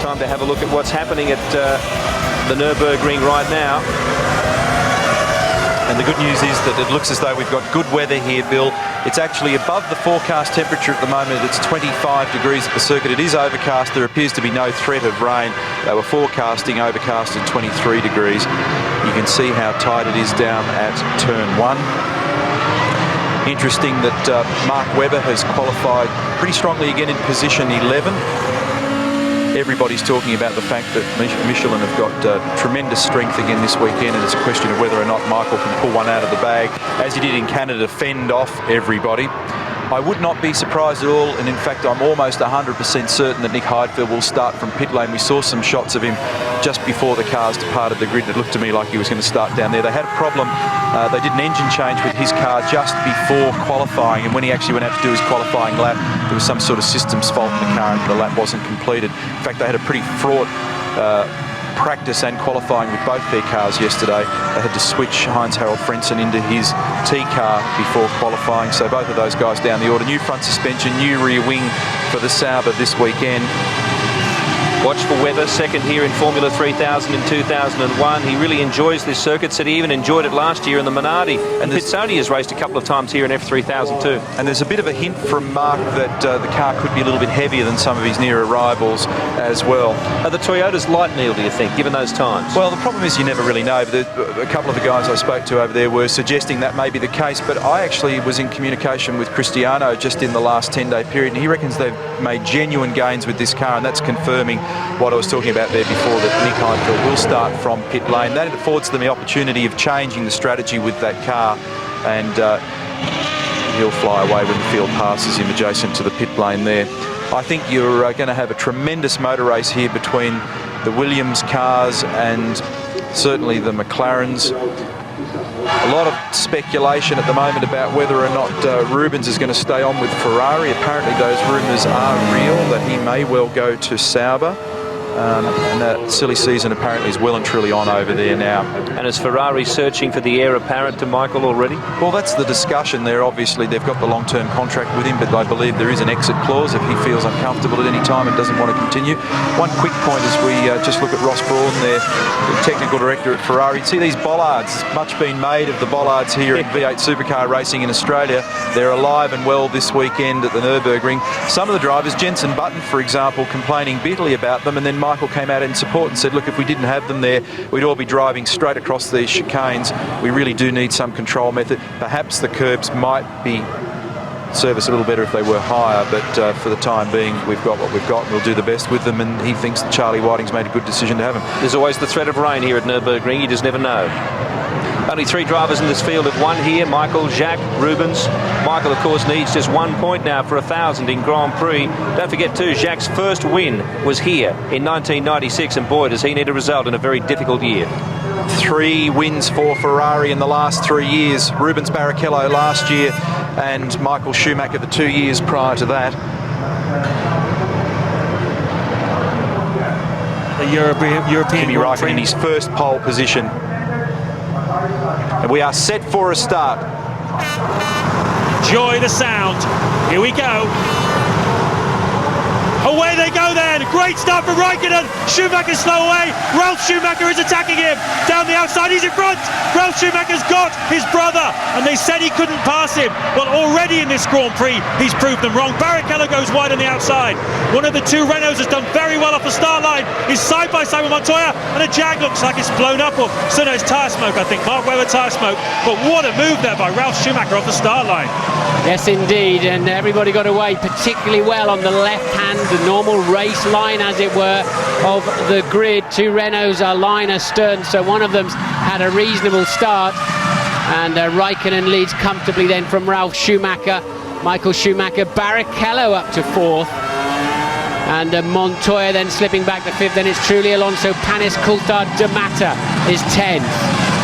time to have a look at what's happening at the Nürburgring right now. And the good news is that it looks as though we've got good weather here, Bill. It's actually above the forecast temperature at the moment. It's 25 degrees at the circuit. It is overcast. There appears to be no threat of rain. They were forecasting overcast at 23 degrees. You can see how tight it is down at turn 1. Interesting that Mark Webber has qualified pretty strongly again in position 11. Everybody's talking about the fact that Michelin have got tremendous strength again this weekend, and it's a question of whether or not Michael can pull one out of the bag, as he did in Canada, fend off everybody. I would not be surprised at all, and in fact I'm almost 100% certain that Nick Heidfeld will start from pit lane. We saw some shots of him just before the cars departed the grid. It looked to me like he was going to start down there. They had a problem. They did an engine change with his car just before qualifying, and when he actually went out to do his qualifying lap, there was some sort of systems fault in the car and the lap wasn't completed. In fact, they had a pretty fraught practice and qualifying with both their cars yesterday. They had to switch Heinz-Harald Frentzen into his T car before qualifying, so both of those guys down the order. New front suspension, new rear wing for the Sauber this weekend. Watch for Webber, second here in Formula 3000 in 2001. He really enjoys this circuit, said he even enjoyed it last year in the Minardi. And Pizzoni has raced a couple of times here in F3000 too. And there's a bit of a hint from Mark that the car could be a little bit heavier than some of his nearer rivals as well. Are the Toyotas light, Neil, do you think, given those times? Well, the problem is you never really know. A couple of the guys I spoke to over there were suggesting that may be the case, but I actually was in communication with Cristiano just in the last 10-day period, and he reckons they've made genuine gains with this car, and that's confirming what I was talking about there before, that Nick Heidfeld will start from pit lane. That affords them the opportunity of changing the strategy with that car, and he'll fly away when the field passes him adjacent to the pit lane there. I think you're going to have a tremendous motor race here between the Williams cars and certainly the McLarens. A lot of speculation at the moment about whether or not Rubens is going to stay on with Ferrari. Apparently those rumours are real, that he may well go to Sauber. And that silly season apparently is well and truly on over there now. And is Ferrari searching for the heir apparent to Michael already? Well, that's the discussion there. Obviously, they've got the long-term contract with him, but I believe there is an exit clause if he feels uncomfortable at any time and doesn't want to continue. One quick point as we just look at Ross Brawn there, the technical director at Ferrari. See these bollards, much been made of the bollards here in V8 supercar racing in Australia. They're alive and well this weekend at the Nürburgring. Some of the drivers, Jenson Button, for example, complaining bitterly about them, and then Michael came out in support and said, look, if we didn't have them there, we'd all be driving straight across these chicanes. We really do need some control method. Perhaps the curbs might be serve us a little better if they were higher, but for the time being, we've got what we've got, and we'll do the best with them, and he thinks that Charlie Whiting's made a good decision to have them. There's always the threat of rain here at Nürburgring. You just never know. Only 3 drivers in this field of 1 here, Michael, Jacques, Rubens. Michael, of course, needs just 1 point now for 1,000 in Grand Prix. Don't forget, too, Jacques' first win was here in 1996, and boy, does he need a result in a very difficult year. 3 wins for Ferrari in the last 3 years. Rubens Barrichello last year, and Michael Schumacher the 2 years prior to that. The European Grand Prix in his first pole position. And we are set for a start. Enjoy the sound. Here we go. Away they go then. Great start from Raikkonen. Schumacher slow away. Ralf Schumacher is attacking him. Down the outside, he's in front. Ralf Schumacher's got his brother, and they said he couldn't pass him. But already in this Grand Prix, he's proved them wrong. Barrichello goes wide on the outside. One of the 2 Renaults has done very well off the start line. He's side by side with Montoya, and a Jag looks like it's blown up. Or so no, it's tyre smoke, I think. Mark Webber tyre smoke. But what a move there by Ralf Schumacher off the start line. Yes, indeed, and everybody got away particularly well on the left hand, the normal race line, as it were, of the grid. 2 Renaults are line astern, so one of them's had a reasonable start, and Raikkonen leads comfortably then from Ralf Schumacher. Michael Schumacher, Barrichello up to 4th, and Montoya then slipping back to 5th. Then it's Trulli Alonso, Panis, Coulthard, D'Amata is 10th.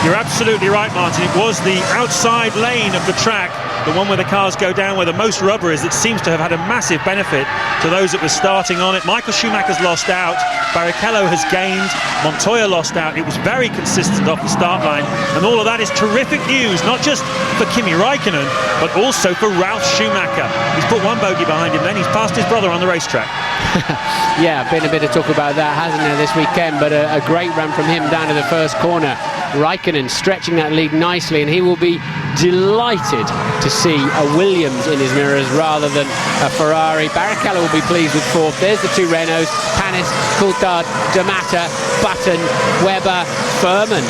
You're absolutely right, Martin. It was the outside lane of the track the one where the cars go down, where the most rubber is, that seems to have had a massive benefit to those that were starting on it. Michael Schumacher's lost out, Barrichello has gained, Montoya lost out. It was very consistent off the start line, and all of that is terrific news, not just for Kimi Raikkonen, but also for Ralf Schumacher. He's put one bogey behind him, then he's passed his brother on the racetrack. Yeah, been a bit of talk about that, hasn't there, this weekend, but a great run from him down to the first corner. Raikkonen stretching that lead nicely, and he will be delighted to see a Williams in his mirrors rather than a Ferrari. Barrichello will be pleased with fourth. There's the two Renaults, Panis, Coulthard, D'Amata, Button, Webber, Furman.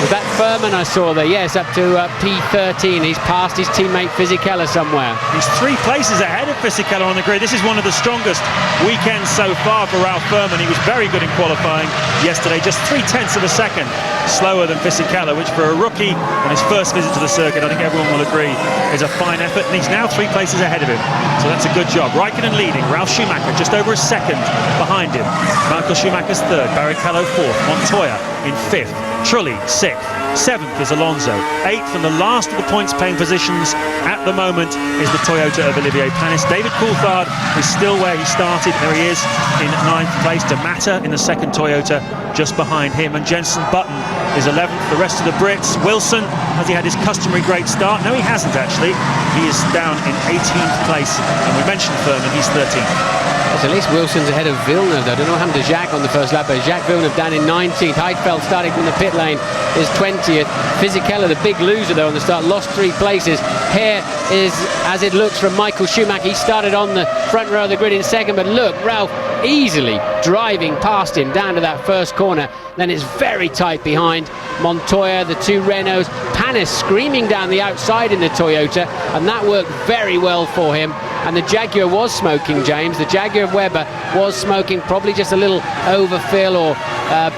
Was that Furman I saw there? Yes, up to P13. He's passed his teammate Fisichella somewhere. He's 3 places ahead of Fisichella on the grid. This is one of the strongest weekends so far for Ralf Furman. He was very good in qualifying yesterday, just 0.3 of a second slower than Fisichella, which for a rookie on his first visit to the circuit, I think everyone will agree, is a fine effort, and he's now 3 places ahead of him. So that's a good job. Raikkonen leading, Ralf Schumacher just over a second behind him. Michael Schumacher's third, Barrichello fourth, Montoya in fifth, Trulli sixth, seventh is Alonso, eighth, and the last of the points-paying positions at the moment is the Toyota of Olivier Panis. David Coulthard is still where he started. There he is in ninth place. D'Amata in the second Toyota just behind him, and Jenson Button is 11th. The rest of the Brits, Wilson, has he had his customary great start? No, he hasn't actually. He is down in 18th place, and we mentioned Furman, he's 13th. At least Wilson's ahead of Villeneuve, though. I don't know what happened to Jacques on the first lap, but Jacques Villeneuve down in 19th. Heidfeld starting from the pit lane is 20th. Fisichella, the big loser, though, on the start, lost 3 places. Here is, as it looks, from Michael Schumacher. He started on the front row of the grid in second, but look, Ralf easily driving past him down to that first corner. Then it's very tight behind. Montoya, the two Renaults, Panis screaming down the outside in the Toyota, and that worked very well for him. And the Jaguar was smoking, James. The Jaguar of Webber was smoking, probably just a little overfill or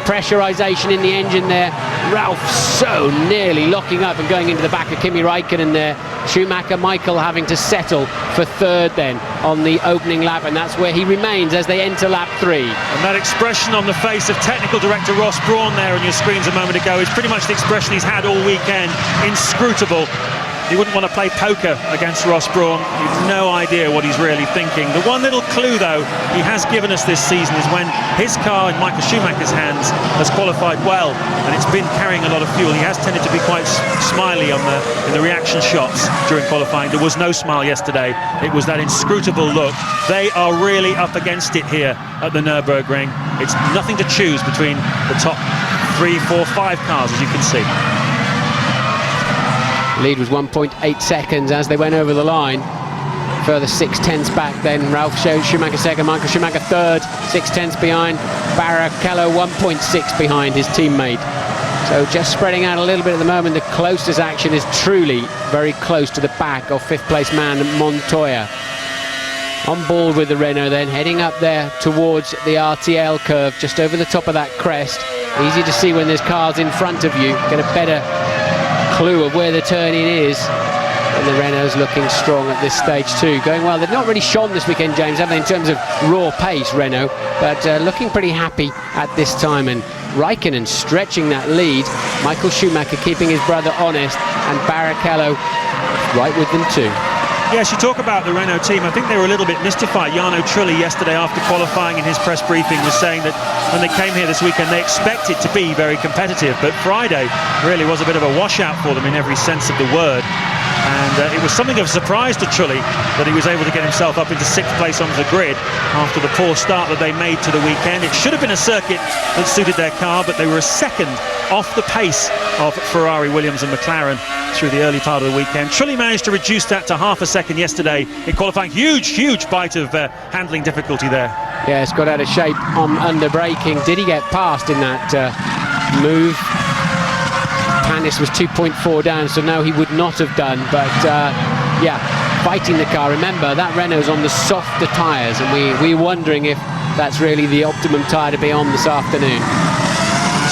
pressurization in the engine there. Ralf so nearly locking up and going into the back of Kimi Raikkonen there. Schumacher, Michael having to settle for third then on the opening lap, and that's where he remains as they enter lap 3. And that expression on the face of technical director Ross Brawn there on your screens a moment ago is pretty much the expression he's had all weekend. Inscrutable. You wouldn't want to play poker against Ross Brawn. You've no idea what he's really thinking. The one little clue, though, he has given us this season is when his car in Michael Schumacher's hands has qualified well, and it's been carrying a lot of fuel. He has tended to be quite smiley in the reaction shots during qualifying. There was no smile yesterday. It was that inscrutable look. They are really up against it here at the Nürburgring. It's nothing to choose between the top 3, 4, 5 cars, as you can see. Lead was 1.8 seconds as they went over the line. Further 6/10 back then. Ralf Schumacher second, Michael Schumacher third, 6/10 behind. Barrichello 1.6 behind his teammate. So just spreading out a little bit at the moment. The closest action is truly very close to the back of 5th place man Montoya. On board with the Renault then, heading up there towards the RTL curve, just over the top of that crest. Easy to see when there's cars in front of you. Get a better clue of where the turn-in is, and the Renault's looking strong at this stage too, going well. They've not really shone this weekend, James, have they, in terms of raw pace, Renault, but looking pretty happy at this time. And Raikkonen stretching that lead, Michael Schumacher keeping his brother honest, and Barrichello right with them too. Yes, you talk about the Renault team. I think they were a little bit mystified. Jarno Trulli yesterday after qualifying in his press briefing was saying that when they came here this weekend they expected to be very competitive, but Friday really was a bit of a washout for them in every sense of the word. And it was something of a surprise to Trulli that he was able to get himself up into 6th place on the grid after the poor start that they made to the weekend. It should have been a circuit that suited their car, but they were a second off the pace of Ferrari, Williams and McLaren through the early part of the weekend. Trulli managed to reduce that to half a second yesterday in qualifying. Huge bite of handling difficulty there. Yeah, it's got out of shape on under braking. Did he get past in that move? Panis was 2.4 down, so no, he would not have done, but yeah, fighting the car. Remember, that Renault's on the softer tyres, and we're wondering if that's really the optimum tyre to be on this afternoon.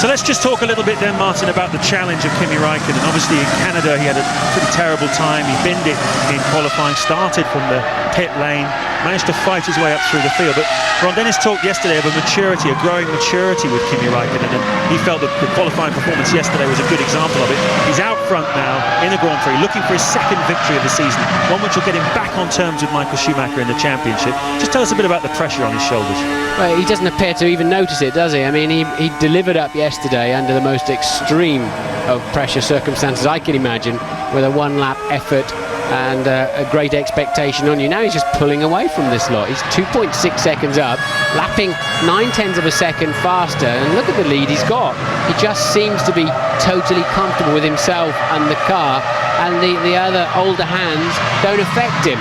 So let's just talk a little bit then, Martin, about the challenge of Kimi Raikkonen. Obviously in Canada he had a pretty terrible time. He binned it in qualifying, started from the pit lane, managed to fight his way up through the field. But Ron Dennis talked yesterday of a maturity, a growing maturity with Kimi Raikkonen, and he felt that the qualifying performance yesterday was a good example of it. He's out front now in the Grand Prix, looking for his second victory of the season, one which will get him back on terms with Michael Schumacher in the championship. Just tell us a bit about the pressure on his shoulders. Well, he doesn't appear to even notice it, does he? I mean, he delivered up yesterday under the most extreme of pressure circumstances I can imagine, with a one-lap effort and a great expectation on you. Now he's just pulling away from this lot. He's 2.6 seconds up, lapping 9/10 of a second faster, and look at the lead he's got. He just seems to be totally comfortable with himself and the car, and the other older hands don't affect him.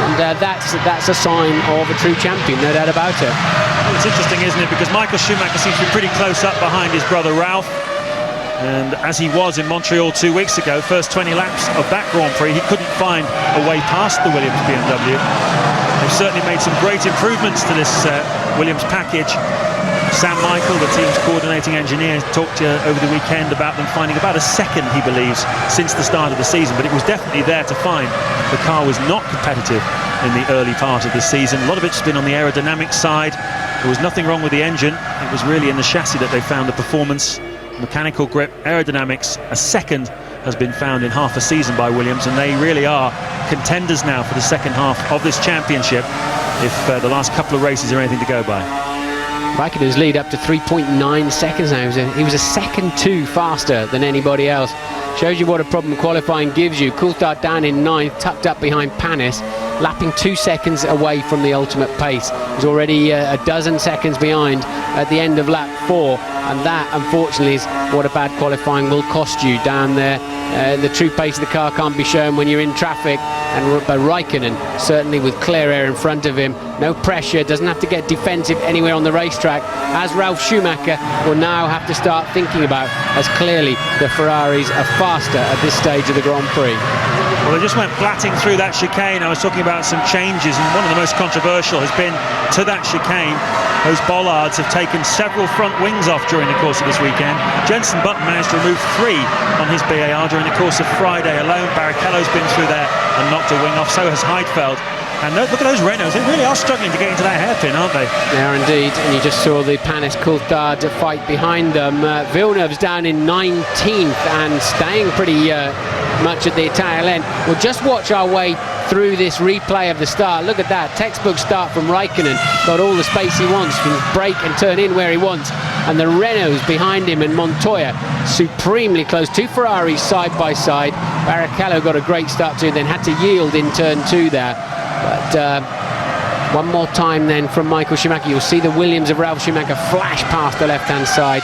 And that's a sign of a true champion, no doubt about it. Well, it's interesting, isn't it? Because Michael Schumacher seems to be pretty close up behind his brother Ralf. And as he was in Montreal 2 weeks ago, first 20 laps of that Grand Prix, he couldn't find a way past the Williams-BMW. They've certainly made some great improvements to this Williams package. Sam Michael, the team's coordinating engineer, talked over the weekend about them finding about a second, he believes, since the start of the season. But it was definitely there to find. The car was not competitive in the early part of the season. A lot of it's been on the aerodynamic side. There was nothing wrong with the engine. It was really in the chassis that they found the performance. Mechanical grip, aerodynamics. A second has been found in half a season by Williams, and they really are contenders now for the second half of this championship, if the last couple of races are anything to go by. Raikkonen's lead up to 3.9 seconds now. He was a second too faster than anybody else. Shows you what a problem qualifying gives you. Coulthard down in 9th, tucked up behind Panis, lapping 2 seconds away from the ultimate pace. He's already a dozen seconds behind at the end of lap 4, and that unfortunately is what a bad qualifying will cost you down there. The true pace of the car can't be shown when you're in traffic, and Raikkonen, certainly with clear air in front of him, no pressure, doesn't have to get defensive anywhere on the racetrack, as Ralf Schumacher will now have to start thinking about, as clearly the Ferraris are faster at this stage of the Grand Prix. Well, they just went blatting through that chicane. I was talking about some changes, and one of the most controversial has been to that chicane. Those bollards have taken several front wings off during the course of this weekend. Jenson Button managed to remove 3 on his BAR during the course of Friday alone. Barrichello's been through there and knocked a wing off, so has Heidfeld. And look at those Renaults, they really are struggling to get into that hairpin, aren't they? They are indeed, and you just saw the Panis Coulthard fight behind them. Villeneuve's down in 19th and staying pretty much at the tail end. We'll just watch our way through this replay of the start. Look at that, textbook start from Raikkonen. Got all the space he wants, can brake and turn in where he wants. And the Renaults behind him and Montoya supremely close. 2 Ferraris side by side. Barrichello got a great start too, then had to yield in turn 2 there. But one more time then from Michael Schumacher. You'll see the Williams of Ralf Schumacher flash past the left-hand side.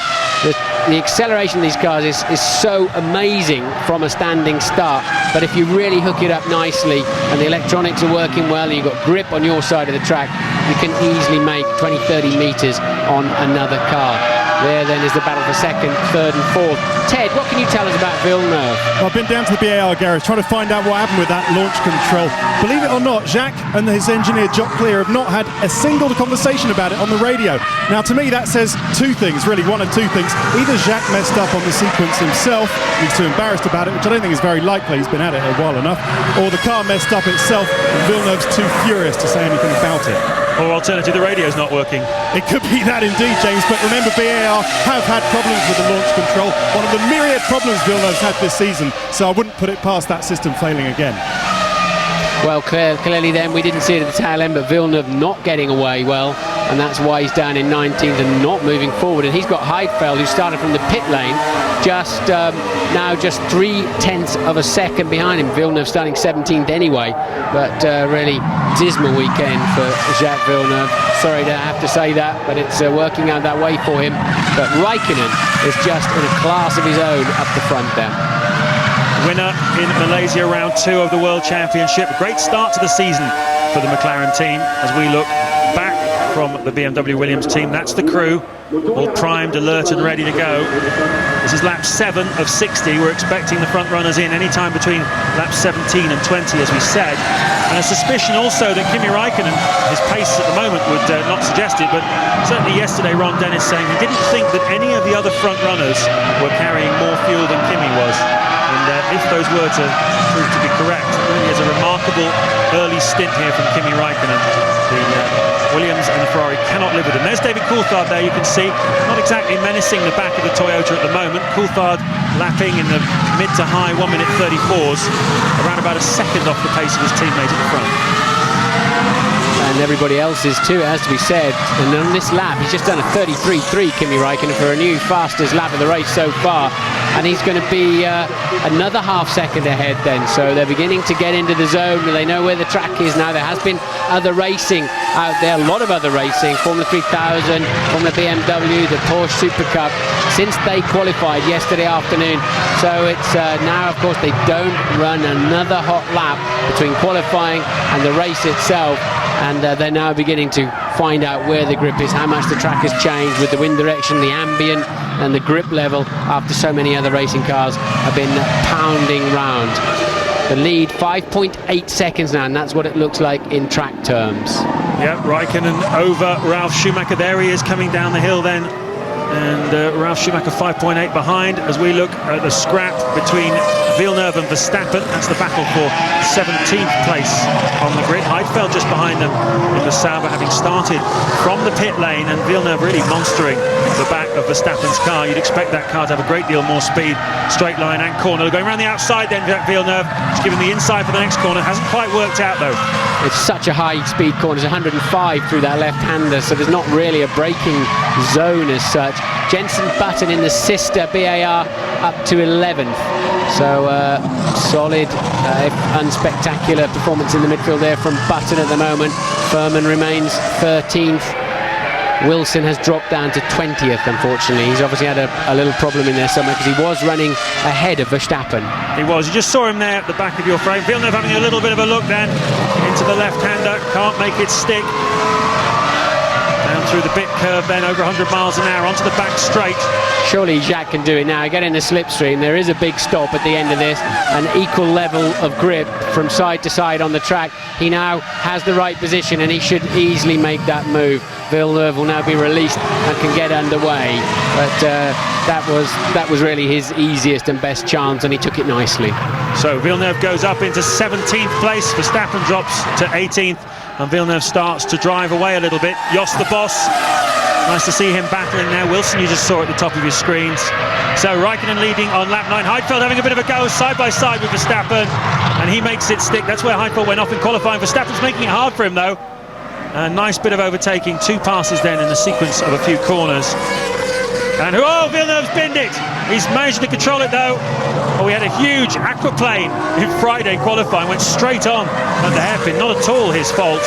The acceleration of these cars is so amazing from a standing start, but if you really hook it up nicely and the electronics are working well and you've got grip on your side of the track, you can easily make 20-30 metres on another car. There then is the battle for 2nd, 3rd and 4th. Ted, what can you tell us about Villeneuve? Well, I've been down to the BAR garage trying to find out what happened with that launch control. Believe it or not, Jacques and his engineer Jock Clear have not had a single conversation about it on the radio. Now to me that says 2 things, really, one of 2 things. Either Jacques messed up on the sequence himself, he's too embarrassed about it, which I don't think is very likely, he's been at it a while enough, or the car messed up itself and Villeneuve's too furious to say anything about it. Or alternative, the radio's not working. It could be that indeed, James, but remember BAR have had problems with the launch control, one of the myriad problems Villeneuve's had this season, so I wouldn't put it past that system failing again. Well, clearly then we didn't see it at the tail end, but Villeneuve not getting away well, and that's why he's down in 19th and not moving forward. And he's got Heidfeld, who started from the pit lane, just now just 0.3 of a second behind him. Villeneuve starting 17th anyway, but really dismal weekend for Jacques Villeneuve. Sorry to have to say that, but it's working out that way for him. But Raikkonen is just in a class of his own up the front there. Winner in Malaysia round 2 of the World Championship. A great start to the season for the McLaren team as we look back from the BMW Williams team. That's the crew, all primed, alert and ready to go. This is lap 7 of 60. We're expecting the front runners in any time between laps 17 and 20, as we said. And a suspicion also that Kimi Raikkonen, his pace at the moment would not suggest it, but certainly yesterday Ron Dennis saying he didn't think that any of the other front runners were carrying more fuel than Kimi was. And if those were to prove to be correct, it really is a remarkable early stint here from Kimi Raikkonen. The Williams and the Ferrari cannot live with him. There's David Coulthard there, you can see, not exactly menacing the back of the Toyota at the moment. Coulthard lapping in the mid to high 1:34s, around about a second off the pace of his teammate at the front. And everybody else is too, it has to be said. And on this lap, he's just done a 33.3, Kimi Raikkonen, for a new fastest lap of the race so far. And he's going to be another half second ahead then. So they're beginning to get into the zone. They know where the track is now. There has been other racing out there, a lot of other racing. Formula 3000, Formula BMW, the Porsche Super Cup, since they qualified yesterday afternoon. So it's now, of course, they don't run another hot lap between qualifying and the race itself. And they're now beginning to find out where the grip is, how much the track has changed with the wind direction, the ambient and the grip level after so many other racing cars have been pounding round. The lead 5.8 seconds now, and that's what it looks like in track terms. Yeah, Raikkonen over Ralf Schumacher. There he is coming down the hill then. And Ralf Schumacher 5.8 behind as we look at the scrap between Villeneuve and Verstappen. That's the battle for 17th place on the grid. Heidfeld just behind them in the Sauber, having started from the pit lane, and Villeneuve really monstering the back of Verstappen's car. You'd expect that car to have a great deal more speed, straight line and corner. Going around the outside then, Villeneuve, just giving the inside for the next corner. Hasn't quite worked out though. It's such a high speed corner, it's 105 through that left-hander, so there's not really a braking zone as such. Jenson Button in the sister BAR up to 11th. So solid, if unspectacular performance in the midfield there from Button at the moment. Furman remains 13th. Wilson has dropped down to 20th, unfortunately. He's obviously had a little problem in there somewhere because he was running ahead of Verstappen. He was. You just saw him there at the back of your frame. Villeneuve having a little bit of a look then into the left-hander. Can't make it stick. Down through the bit curve then, over 100 miles an hour, onto the back straight. Surely Jacques can do it now. Get in the slipstream. There is a big stop at the end of this. An equal level of grip from side to side on the track. He now has the right position and he should easily make that move. Villeneuve will now be released and can get underway. But that was really his easiest and best chance, and he took it nicely. So Villeneuve goes up into 17th place. Verstappen drops to 18th. And Villeneuve starts to drive away a little bit. Jos the boss, nice to see him battling there. Wilson, you just saw at the top of your screens. So Raikkonen leading on lap 9. Heidfeld having a bit of a go side by side with Verstappen, and he makes it stick. That's where Heidfeld went off in qualifying. Verstappen's making it hard for him though. A nice bit of overtaking, 2 passes then in the sequence of a few corners. And Villeneuve's binned it. He's managed to control it though. Oh, we had a huge aquaplane in Friday qualifying, went straight on at the hairpin. Not at all his fault.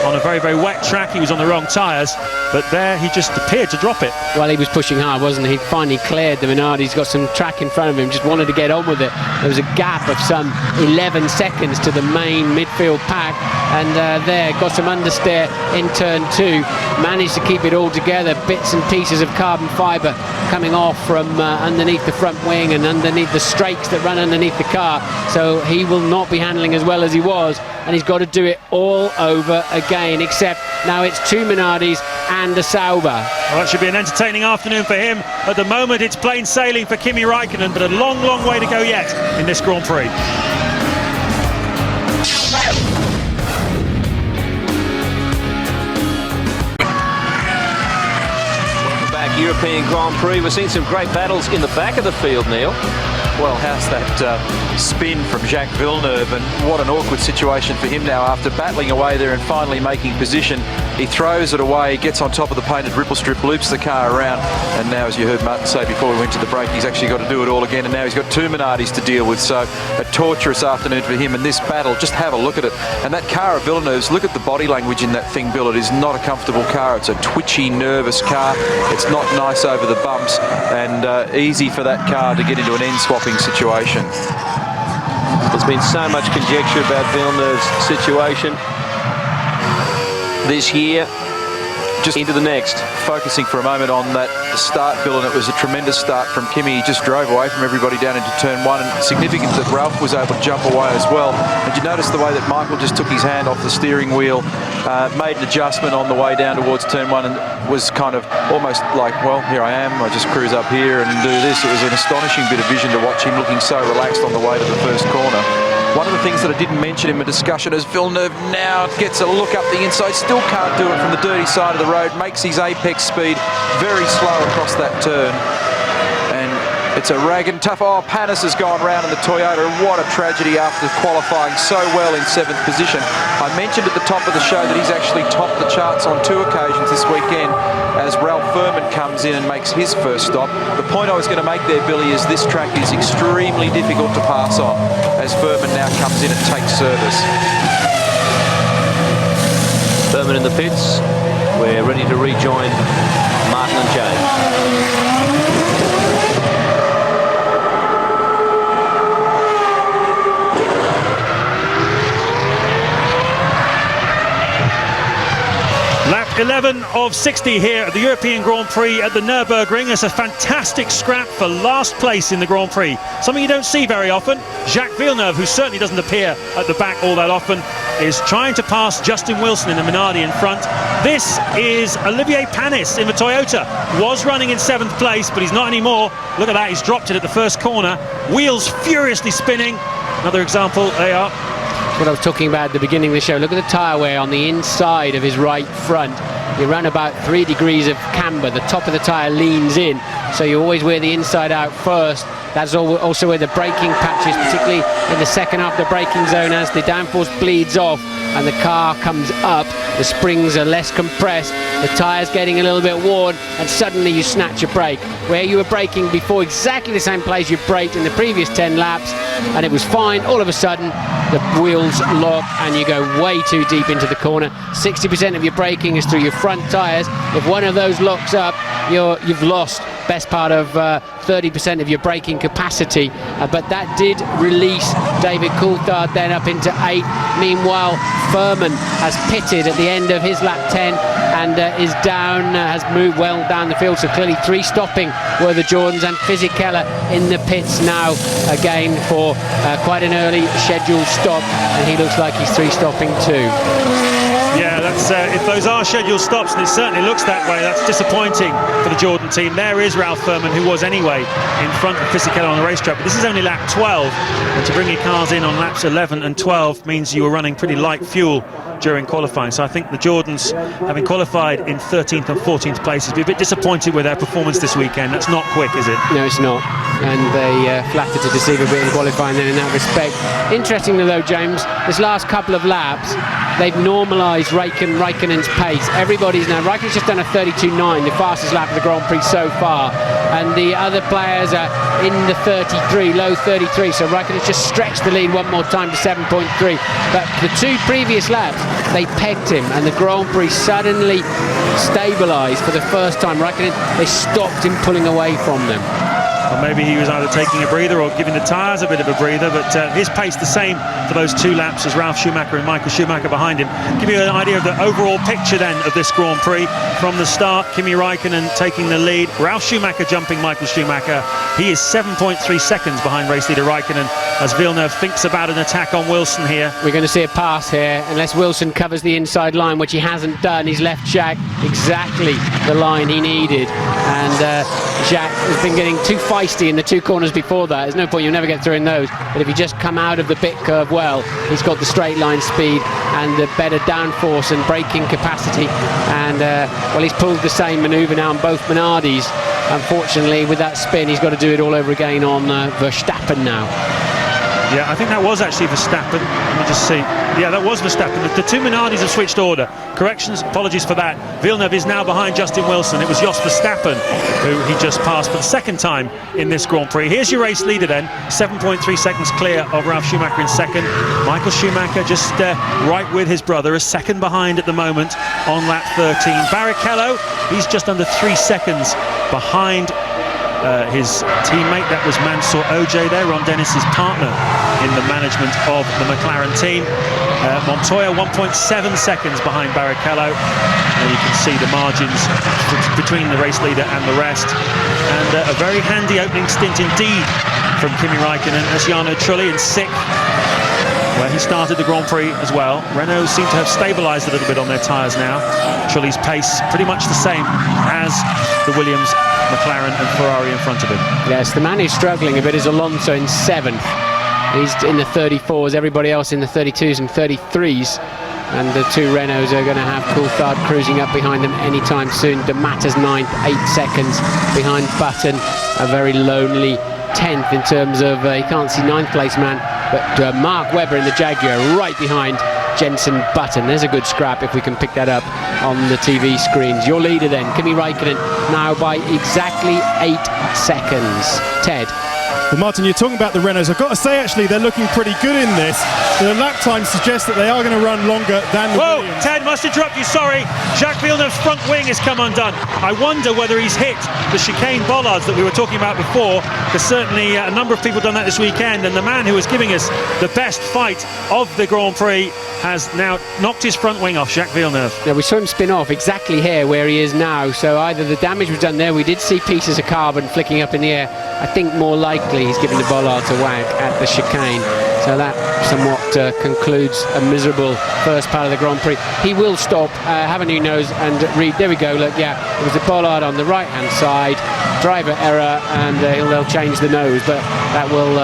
On a very, very wet track, he was on the wrong tyres, but there he just appeared to drop it. Well, he was pushing hard, wasn't he? He finally cleared the Minardi. He's got some track in front of him, just wanted to get on with it. There was a gap of some 11 seconds to the main midfield pack, and there, got some understeer in turn 2. Managed to keep it all together, bits and pieces of carbon fibre coming off from underneath the front wing and underneath the strakes that run underneath the car. So he will not be handling as well as he was, and he's got to do it all over again, except now it's 2 Minardis and a Sauber. Well, that should be an entertaining afternoon for him. At the moment it's plain sailing for Kimi Raikkonen, but a long, long way to go yet in this Grand Prix. Welcome back, European Grand Prix. We're seeing some great battles in the back of the field, Neil. Well, how's that spin from Jacques Villeneuve, and what an awkward situation for him now after battling away there and finally making position. He throws it away, gets on top of the painted ripple strip, loops the car around, and now, as you heard Martin say before we went to the break, he's actually got to do it all again, and now he's got 2 Minardis to deal with. So a torturous afternoon for him in this battle. Just have a look at it. And that car of Villeneuve's, look at the body language in that thing, Bill. It is not a comfortable car. It's a twitchy, nervous car. It's not nice over the bumps, and easy for that car to get into an end swapping situation. There's been so much conjecture about Villeneuve's situation this year. Just into the next. Focusing for a moment on that start, Bill, and it was a tremendous start from Kimi. He just drove away from everybody down into turn one, and significant that Ralf was able to jump away as well. And you notice the way that Michael just took his hand off the steering wheel, made an adjustment on the way down towards turn one, and was kind of almost like, well, here I am, I just cruise up here and do this. It was an astonishing bit of vision to watch him looking so relaxed on the way to the first corner. One of the things that I didn't mention in my discussion is Villeneuve now gets a look up the inside, still can't do it from the dirty side of the road, makes his apex speed very slow across that turn. And it's a rag and tough. Oh, Panis has gone round in the Toyota, and what a tragedy after qualifying so well in 7th position. I mentioned at the top of the show that he's actually topped the charts on 2 occasions this weekend as Ralf Furman comes in and makes his first stop. The point I was going to make there, Billy, is this track is extremely difficult to pass on as Furman now comes in and takes service. Furman in the pits. We're ready to rejoin Martin and James. Lap 11 of 60 here at the European Grand Prix at the Nürburgring. It's a fantastic scrap for last place in the Grand Prix. Something you don't see very often. Jacques Villeneuve, who certainly doesn't appear at the back all that often, is trying to pass Justin Wilson in the Minardi in front. This is Olivier Panis in the Toyota. Was running in 7th place, but he's not anymore. Look at that, he's dropped it at the first corner. Wheels furiously spinning. Another example, they are. What I was talking about at the beginning of the show. Look at the tyre wear on the inside of his right front. You run about 3 degrees of camber. The top of the tyre leans in, so you always wear the inside out first. That's also where the braking patches, particularly in the second half of the braking zone, as the downforce bleeds off and the car comes up, the springs are less compressed, the tyre's getting a little bit worn, and suddenly you snatch your brake. Where you were braking before, exactly the same place you braked in the previous 10 laps, and it was fine. All of a sudden, the wheels lock and you go way too deep into the corner. 60% of your braking is through your front tyres. If one of those locks up, you've lost best part of 30% of your braking capacity, but that did release David Coulthard then up into 8. Meanwhile, Furman has pitted at the end of his lap 10 and is down, has moved well down the field, so clearly 3 stopping were the Jordans, and Fisichella in the pits now again for quite an early scheduled stop, and he looks like he's 3 stopping too. Yeah, that's if those are scheduled stops, and it certainly looks that way, that's disappointing for the Jordan team. There is Ralf Furman, who was anyway in front of Fisichella on the racetrack, but this is only lap 12, and to bring your cars in on laps 11 and 12 means you were running pretty light fuel during qualifying. So I think the Jordans, having qualified in 13th and 14th places, be a bit disappointed with their performance this weekend. That's not quick, is it? No, it's not. And they flattered to deceive a bit in qualifying then in that respect. Interestingly though, James, this last couple of laps, they've normalised Raikkonen's pace. Everybody's now, Raikkonen's just done a 32.9, the fastest lap of the Grand Prix so far, and the other players are in the 33, low 33, so Raikkonen's just stretched the lead one more time to 7.3. But the 2 previous laps, they pegged him, and the Grand Prix suddenly stabilised for the first time. Raikkonen, they stopped him pulling away from them. Or maybe he was either taking a breather or giving the tyres a bit of a breather, but his pace the same for those 2 laps as Ralf Schumacher and Michael Schumacher behind him. Give you an idea of the overall picture then of this Grand Prix. From the start, Kimi Raikkonen taking the lead, Ralf Schumacher jumping Michael Schumacher. He is 7.3 seconds behind race leader Raikkonen as Villeneuve thinks about an attack on Wilson here. We're going to see a pass here, unless Wilson covers the inside line, which he hasn't done. He's left Jacques exactly the line he needed, and Jacques has been getting too feisty in the 2 corners before that. There's no point, you'll never get through in those, but if you just come out of the pit curve well, he's got the straight line speed and the better downforce and braking capacity, and well, he's pulled the same manoeuvre now on both Minardis. Unfortunately, with that spin, he's got to do it all over again on Verstappen now. Yeah, I think that was actually Verstappen. Let me just see. Yeah, that was Verstappen. The 2 Minardis have switched order. Corrections, apologies for that. Villeneuve is now behind Justin Wilson. It was Jos Verstappen who he just passed for the 2nd time in this Grand Prix. Here's your race leader then, 7.3 seconds clear of Ralf Schumacher in 2nd. Michael Schumacher just right with his brother, a 2nd behind at the moment on lap 13. Barrichello, he's just under 3 seconds behind his teammate. That was Mansour Ojeh there, Ron Dennis's partner in the management of the McLaren team. Montoya 1.7 seconds behind Barrichello. And you can see the margins between the race leader and the rest. And a very handy opening stint indeed from Kimi Raikkonen as Jarno Trulli in 6th, where he started the Grand Prix as well. Renault seem to have stabilised a little bit on their tyres now. Trulli's pace pretty much the same as the Williams, McLaren and Ferrari in front of him. Yes, the man who's struggling a bit is Alonso in 7th. He's in the 34s, everybody else in the 32s and 33s. And the two Renaults are going to have Coulthard cruising up behind them anytime soon. De Matter's 9th, 8 seconds behind Button. A very lonely 10th in terms of, he can't see 9th place man, but Mark Webber in the Jaguar right behind Jenson Button. There's a good scrap if we can pick that up on the TV screens. Your leader then, Kimi Raikkonen, now by exactly 8 seconds. Ted. Well, Martin, you're talking about the Renaults. I've got to say, actually, they're looking pretty good in this. The lap times suggest that they are going to run longer than the Williams. Ted, must interrupt you, sorry. Jacques Villeneuve's front wing has come undone. I wonder whether he's hit the chicane bollards that we were talking about before, because certainly a number of people have done that this weekend, and the man who was giving us the best fight of the Grand Prix has now knocked his front wing off, Jacques Villeneuve. Yeah, we saw him spin off exactly here where he is now, so either the damage was done there, we did see pieces of carbon flicking up in the air. I think more likely he's giving the bollards a whack at the chicane. So that somewhat concludes a miserable first part of the Grand Prix. He will stop, have a new nose and read. There we go, look, yeah, it was the bollard on the right hand side, driver error, and they'll change the nose, but that will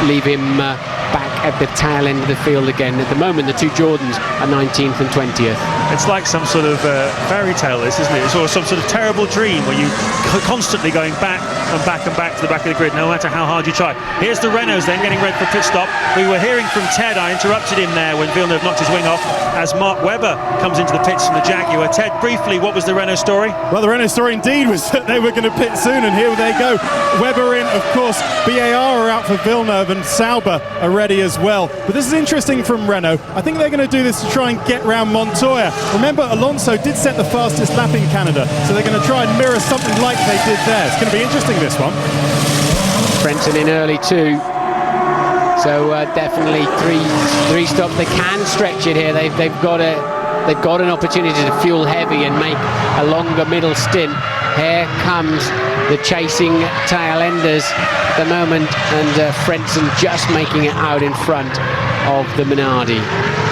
leave him back at the tail end of the field again. At the moment, the two Jordans are 19th and 20th. It's like some sort of fairy tale, this, isn't it? It's sort of some sort of terrible dream where you constantly going back and back and back to the back of the grid, no matter how hard you try. Here's the Renaults then getting ready for pit stop. We were hearing from Ted, I interrupted him there when Villeneuve knocked his wing off, as Mark Webber comes into the pits from the Jaguar. Ted, briefly, what was the Renault story? Well, the Renault story indeed was that they were going to pit soon, and here they go. Webber in, of course, BAR are out for Villeneuve, and Sauber are ready as well. But this is interesting from Renault. I think they're going to do this to try and get round Montoya. Remember, Alonso did set the fastest lap in Canada, so they're going to try and mirror something like they did there. It's going to be interesting, this one. Frenton in early too. So definitely three stops. They can stretch it here. They've got an opportunity to fuel heavy and make a longer middle stint. Here comes the chasing tail enders at the moment, and Frenton just making it out in front of the Minardi.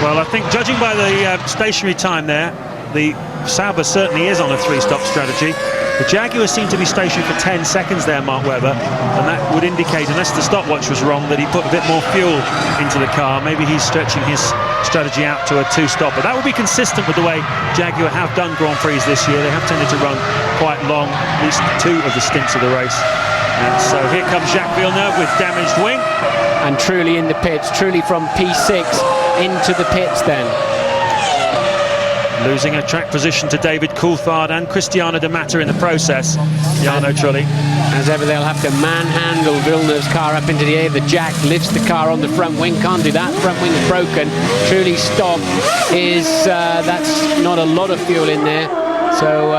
Well, I think judging by the stationary time there, the Sauber certainly is on a 3-stop strategy. The Jaguars seem to be stationary for 10 seconds there, Mark Webber, and that would indicate, unless the stopwatch was wrong, that he put a bit more fuel into the car. Maybe he's stretching his strategy out to a 2-stop, but that would be consistent with the way Jaguar have done Grand Prix this year. They have tended to run quite long, at least 2 of the stints of the race. And so here comes Jacques Villeneuve with damaged wing. And Trulli in the pits, Trulli from P6 into the pits then. Losing a track position to David Coulthard and Cristiano De Matter in the process. Jarno Trulli. As ever, they'll have to manhandle Villeneuve's car up into the air. The Jack lifts the car on the front wing. Can't do that. Front wing's broken. Trulli's stop is, that's not a lot of fuel in there. So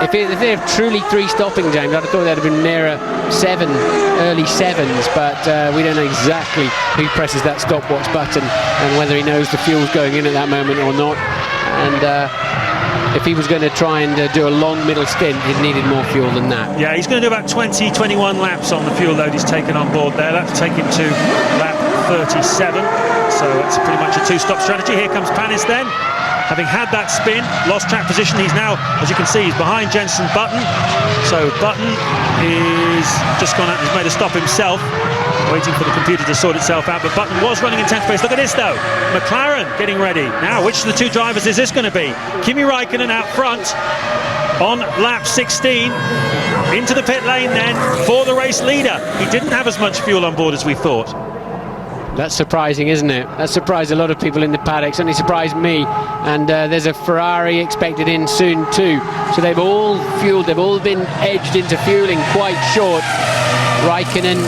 if they're truly 3-stopping, James, I'd have thought they'd have been nearer 7, early 7s, but we don't know exactly who presses that stopwatch button and whether he knows the fuel's going in at that moment or not. And if he was going to try and do a long middle stint, he'd needed more fuel than that. Yeah, he's going to do about 20, 21 laps on the fuel load he's taken on board there. That'll take him to lap 37. So it's pretty much a 2-stop strategy. Here comes Panis then. Having had that spin, lost track position, he's now, as you can see, he's behind Jenson Button. So Button is just gone out, he's made a stop himself, waiting for the computer to sort itself out, but Button was running in 10th place. Look at this though, McLaren getting ready. Now, which of the two drivers is this going to be? Kimi Raikkonen out front on lap 16, into the pit lane then for the race leader. He didn't have as much fuel on board as we thought. That's surprising, isn't it? That surprised a lot of people in the paddock, certainly surprised me. And there's a Ferrari expected in soon too. So they've all fueled, they've all been edged into fueling quite short. Raikkonen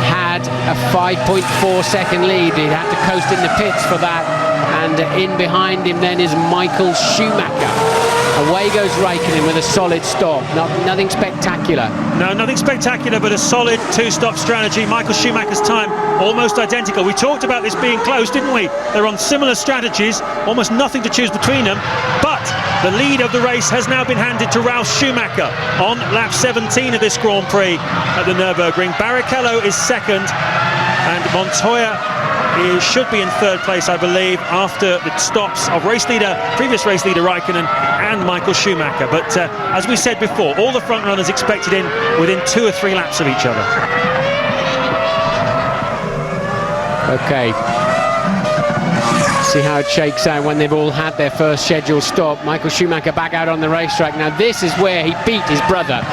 had a 5.4 second lead. He'd have to coast in the pits for that. And in behind him then is Michael Schumacher. Away goes Raikkonen with a solid stop. Nothing spectacular. No, nothing spectacular, but a solid two-stop strategy. Michael Schumacher's time almost identical. We talked about this being close, didn't we? They're on similar strategies, almost nothing to choose between them. But the lead of the race has now been handed to Ralf Schumacher on lap 17 of this Grand Prix at the Nürburgring. Barrichello is second, and Montoya should be in third place, I believe, after the stops of previous race leader Raikkonen and Michael Schumacher. But as we said before, all the front runners expected in within 2 or 3 laps of each other. Okay. See how it shakes out when they've all had their first scheduled stop. Michael Schumacher back out on the racetrack. Now this is where he beat his brother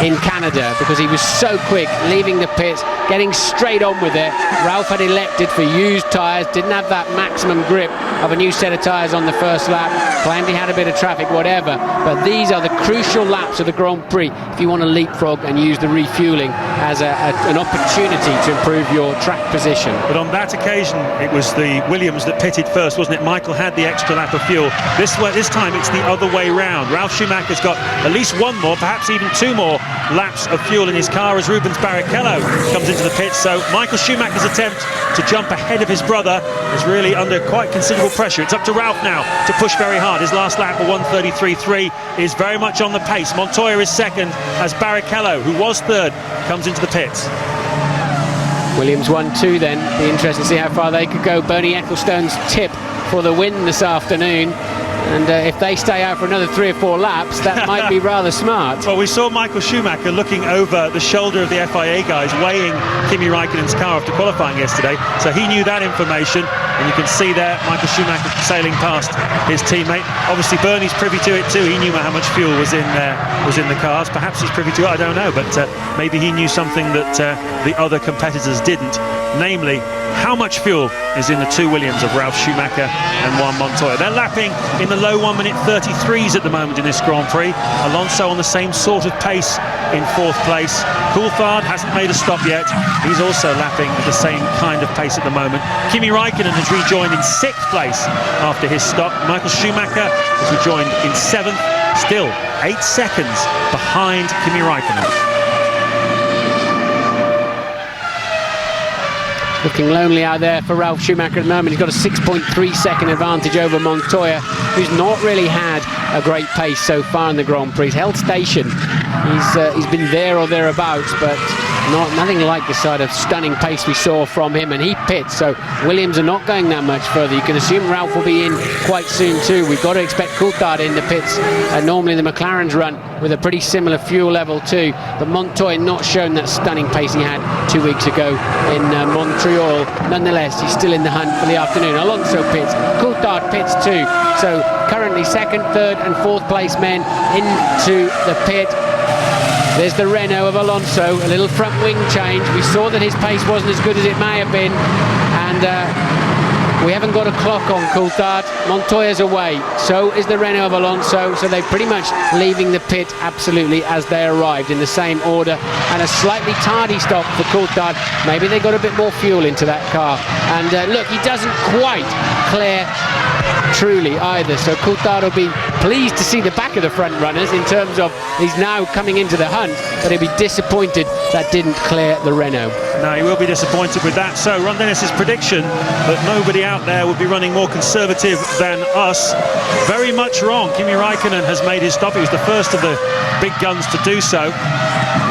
in Canada, because he was so quick, leaving the pits, getting straight on with it. Ralf had elected for used tyres, didn't have that maximum grip of a new set of tyres on the first lap, claimed he had a bit of traffic, whatever. But these are the crucial laps of the Grand Prix if you want to leapfrog and use the refuelling as an opportunity to improve your track position. But on that occasion, it was the Williams that pitted first, wasn't it? Michael had the extra lap of fuel. This time it's the other way round. Ralf Schumacher's got at least 1 more, perhaps even 2 more laps of fuel in his car as Rubens Barrichello comes into the pits. So Michael Schumacher's attempt to jump ahead of his brother is really under quite considerable pressure. It's up to Ralf now to push very hard. His last lap of 1:33.3 is very much on the pace. Montoya is second as Barrichello, who was third, comes into the pits. Williams 1-2 then. Be interesting to see how far they could go. Bernie Ecclestone's tip for the win this afternoon. And if they stay out for another 3 or 4 laps, that might be rather smart. Well, we saw Michael Schumacher looking over the shoulder of the FIA guys, weighing Kimi Raikkonen's car after qualifying yesterday. So he knew that information. And you can see there Michael Schumacher sailing past his teammate. Obviously, Bernie's privy to it too. He knew how much fuel was in the cars. Perhaps he's privy to it, I don't know. But maybe he knew something that the other competitors didn't. Namely, how much fuel is in the 2 Williams of Ralf Schumacher and Juan Montoya. They're lapping in the low 1:33s at the moment in this Grand Prix. Alonso on the same sort of pace in 4th place. Coulthard hasn't made a stop yet. He's also lapping at the same kind of pace at the moment. Kimi Raikkonen has rejoined in 6th place after his stop. Michael Schumacher has rejoined in 7th, still 8 seconds behind Kimi Raikkonen. Looking lonely out there for Ralf Schumacher at the moment. He's got a 6.3 second advantage over Montoya, who's not really had a great pace so far in the Grand Prix. He's held station. He's been there or thereabouts, but nothing like the sort of stunning pace we saw from him, and he pits, so Williams are not going that much further. You can assume Ralf will be in quite soon too. We've got to expect Coulthard in the pits. Normally the McLarens run with a pretty similar fuel level too, but Montoya not shown that stunning pace he had 2 weeks ago in Montreal. Nonetheless, he's still in the hunt for the afternoon. Alonso pits, Coulthard pits too, so currently 2nd, 3rd and 4th place men into the pit. There's the Renault of Alonso, a little front wing change. We saw that his pace wasn't as good as it may have been, and we haven't got a clock on Coulthard. Montoya's away, so is the Renault of Alonso, so they're pretty much leaving the pit absolutely as they arrived, in the same order, and a slightly tardy stop for Coulthard. Maybe they got a bit more fuel into that car, and look, he doesn't quite clear truly either, so Coulthard will be pleased to see the back of the front runners in terms of he's now coming into the hunt, but he'll be disappointed that didn't clear the Renault. No, he will be disappointed with that. So Ron Dennis's prediction that nobody out there would be running more conservative than us, very much wrong. Kimi Raikkonen has made his stop. He was the first of the big guns to do so.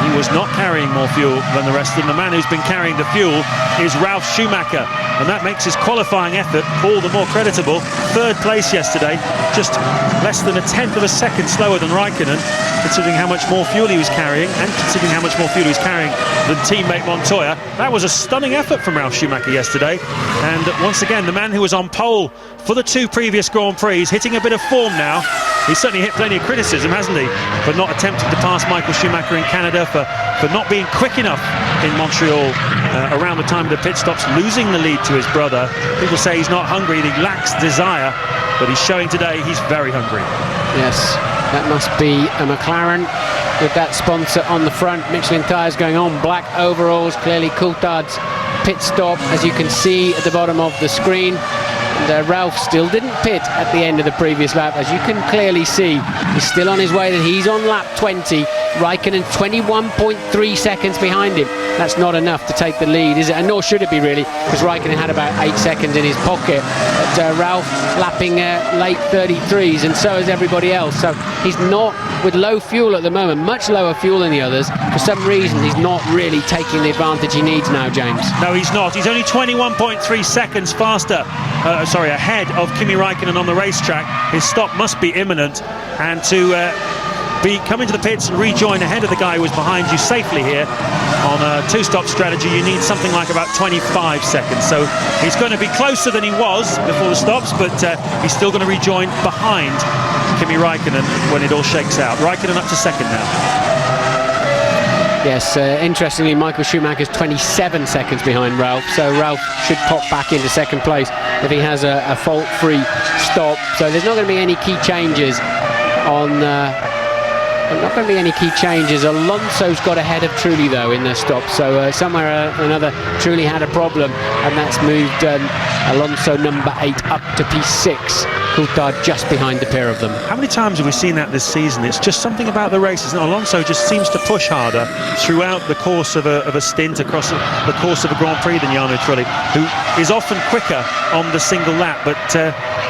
He was not carrying more fuel than the rest of them. The man who's been carrying the fuel is Ralf Schumacher, and that makes his qualifying effort all the more creditable. 3rd place yesterday, just less than 1/10 of a second slower than Raikkonen, considering how much more fuel he was carrying, and considering how much more fuel he was carrying than teammate Montoya. That was a stunning effort from Ralf Schumacher yesterday, and once again the man who was on pole for the 2 previous Grand Prix, hitting a bit of form now. He's certainly hit plenty of criticism, hasn't he, for not attempting to pass Michael Schumacher in Canada, for not being quick enough in Montreal around the time of the pit stops, losing the lead to his brother. People say he's not hungry, that he lacks desire, but he's showing today he's very hungry. Yes, that must be a McLaren with that sponsor on the front. Michelin tyres going on, black overalls, clearly Coulthard's pit stop, as you can see at the bottom of the screen. And Ralf still didn't pit at the end of the previous lap. As you can clearly see, he's still on his way. He's on lap 20. Raikkonen 21.3 seconds behind him. That's not enough to take the lead, is it? And nor should it be, really, because Raikkonen had about 8 seconds in his pocket. But Ralf lapping late 33s, and so is everybody else. So he's not, with low fuel at the moment, much lower fuel than the others. For some reason, he's not really taking the advantage he needs now, James. No, he's not. He's only 21.3 seconds faster, ahead of Kimi Raikkonen on the racetrack. His stop must be imminent, and to be coming to the pits and rejoin ahead of the guy who was behind you safely here on a two-stop strategy, you need something like about 25 seconds. So he's going to be closer than he was before the stops, but he's still going to rejoin behind Kimi Raikkonen when it all shakes out. Raikkonen up to second now. Yes, interestingly, Michael Schumacher's 27 seconds behind Ralf, so Ralf should pop back into second place if he has a fault-free stop. So there's not going to be any key changes on... not going to be any key changes. Alonso's got ahead of Trulli, though, in the stop. So somewhere or another, Trulli had a problem, and that's moved Alonso number 8 up to P6. Coulthard just behind the pair of them. How many times have we seen that this season? It's just something about the races. Alonso just seems to push harder throughout the course of a stint, across the course of a Grand Prix than Jarno Trulli, who is often quicker on the single lap, but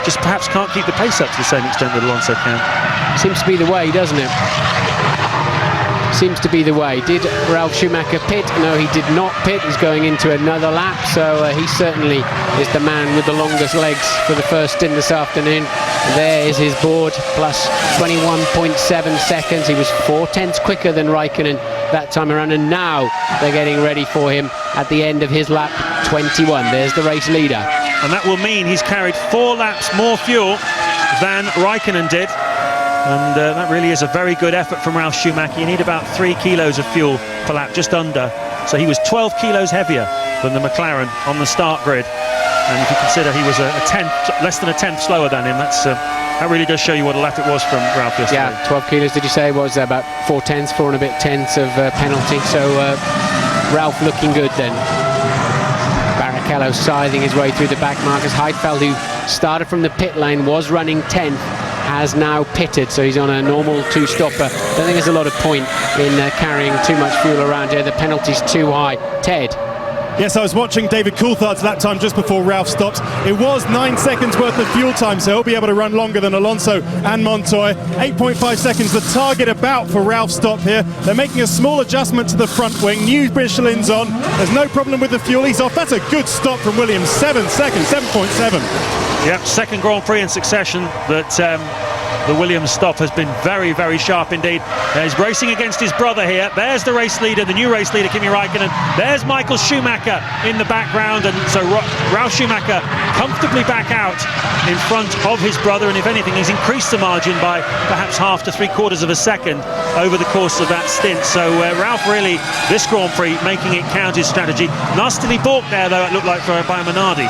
just perhaps can't keep the pace up to the same extent that Alonso can. Seems to be the way, doesn't it? Seems to be the way. Did Ralf Schumacher pit? No, he did not pit. He's going into another lap, so he certainly is the man with the longest legs for the first stint this afternoon. There is his board, plus 21.7 seconds. He was 4/10 quicker than Raikkonen that time around, and now they're getting ready for him at the end of his lap 21. There's the race leader. And that will mean he's carried 4 laps more fuel than Raikkonen did. And that really is a very good effort from Ralf Schumacher. You need about 3 kilos of fuel per lap, just under. So he was 12 kilos heavier than the McLaren on the start grid. And if you consider he was less than a tenth slower than him, that really does show you what a lap it was from Ralf yesterday. Yeah, 12 kilos, did you say? What was that, about 4 and a bit tenths of penalty. So Ralf looking good then. Barrichello scything his way through the back markers. Heidfeld, who started from the pit lane, was running 10th. Has now pitted, so he's on a normal 2-stopper. Don't think there's a lot of point in carrying too much fuel around here. The penalty's too high. Ted. Yes, I was watching David Coulthard's lap time just before Ralf stopped. It was 9 seconds worth of fuel time, so he'll be able to run longer than Alonso and Montoya. 8.5 seconds, the target about for Ralf's stop here. They're making a small adjustment to the front wing. New Michelin's on. There's no problem with the fuel. He's off. That's a good stop from Williams. 7 seconds, 7.7. Yep, second Grand Prix in succession that the Williams stop has been very, very sharp indeed. He's racing against his brother here. There's the race leader, the new race leader, Kimi Raikkonen. There's Michael Schumacher in the background, and so Ralf Schumacher comfortably back out in front of his brother, and if anything, he's increased the margin by perhaps half to 3/4 of a second over the course of that stint. So Ralf really, this Grand Prix, making it count his strategy. Nastily balked there, though, it looked like, by Minardi.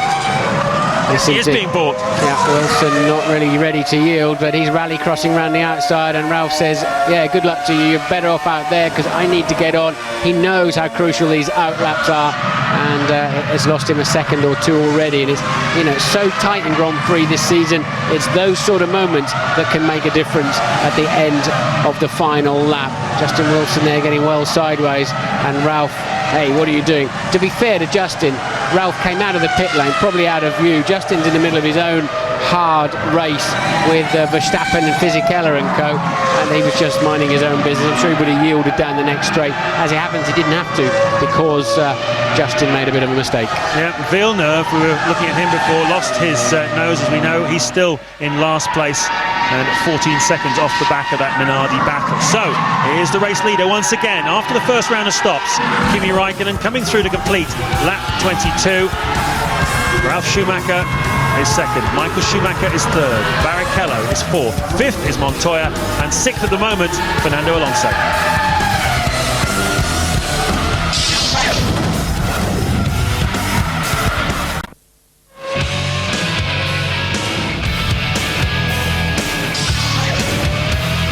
He is being balked. Yeah, Wilson not really ready to yield, but he's rally crossing around the outside, and Ralf says, yeah, good luck to you, you're better off out there because I need to get on. He knows how crucial these outlaps are, and has lost him a second or two already, and it's so tight in Grand Prix this season. It's those sort of moments that can make a difference at the end of the final lap. Justin Wilson there getting well sideways, and Ralf, hey, what are you doing? To be fair to Justin, Ralf came out of the pit lane, probably out of view. Justin's in the middle of his own hard race with Verstappen and Fisichella and co, and he was just minding his own business. I'm sure he would have yielded down the next straight. As it happens, he didn't have to, because Justin made a bit of a mistake. Yeah, Villeneuve, we were looking at him before, lost his nose, as we know. He's still in last place, and 14 seconds off the back of that Minardi battle. So here's the race leader once again after the first round of stops. Kimi Raikkonen coming through to complete lap 22. Ralf Schumacher is second. Michael Schumacher is third. Barrichello is fourth. Fifth is Montoya, and sixth at the moment, Fernando Alonso.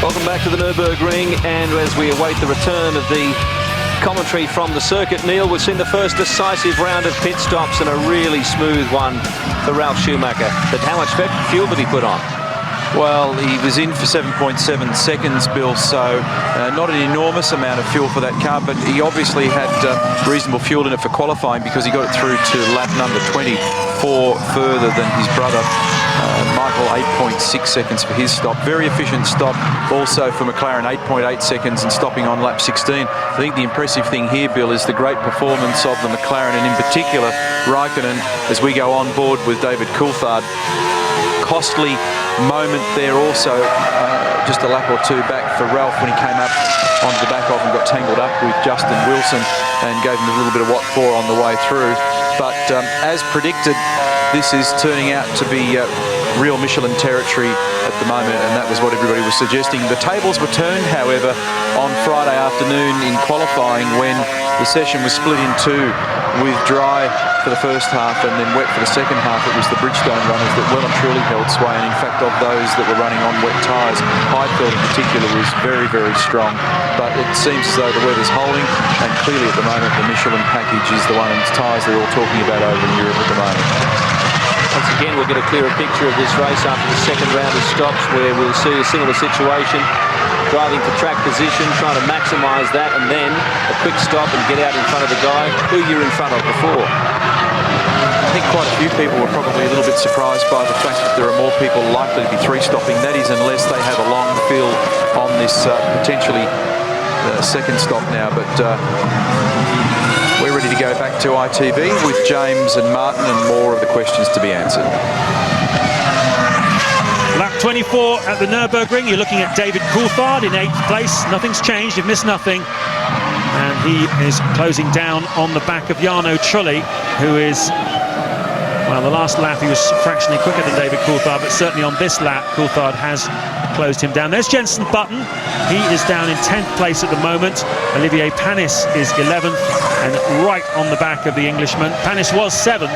Welcome back to the Nürburgring, and as we await the return of the Commentary from the circuit, Neil. We've seen the first decisive round of pit stops and a really smooth one for Ralf Schumacher. But how much fuel did he put on? Well, he was in for 7.7 seconds, Bill, so not an enormous amount of fuel for that car, but he obviously had reasonable fuel in it for qualifying because he got it through to lap number 24 further than his brother. Michael, 8.6 seconds for his stop. Very efficient stop also for McLaren, 8.8 seconds and stopping on lap 16. I think the impressive thing here, Bill, is the great performance of the McLaren and in particular Raikkonen as we go on board with David Coulthard. Costly moment there also, just a lap or two back for Ralf when he came up onto the back of and got tangled up with Justin Wilson and gave him a little bit of what for on the way through. But as predicted, this is turning out to be real Michelin territory at the moment, and that was what everybody was suggesting. The tables were turned, however, on Friday afternoon in qualifying when the session was split in two with dry for the first half and then wet for the second half. It was the Bridgestone runners that well and truly held sway, and in fact of those that were running on wet tyres, Heidfeld in particular was very, very strong. But it seems as though the weather's holding, and clearly at the moment the Michelin package is the one and tyres they're all talking about over in Europe at the moment. Once again, we'll get a clearer picture of this race after the second round of stops, where we'll see a similar situation. Driving for track position, trying to maximise that, and then a quick stop and get out in front of the guy who you're in front of before. I think quite a few people were probably a little bit surprised by the fact that there are more people likely to be three-stopping. That is unless they have a long fill on this potentially second stop now. But we're ready to go back to ITV with James and Martin and more of the questions to be answered. Lap 24 at the Nürburgring. You're looking at David Coulthard in 8th place. Nothing's changed. You've missed nothing. And he is closing down on the back of Jarno Trulli, who is, well, the last lap he was fractionally quicker than David Coulthard, but certainly on this lap, Coulthard has closed him down. There's Jenson Button. He is down in 10th place at the moment. Olivier Panis is 11th and right on the back of the Englishman. Panis was 7th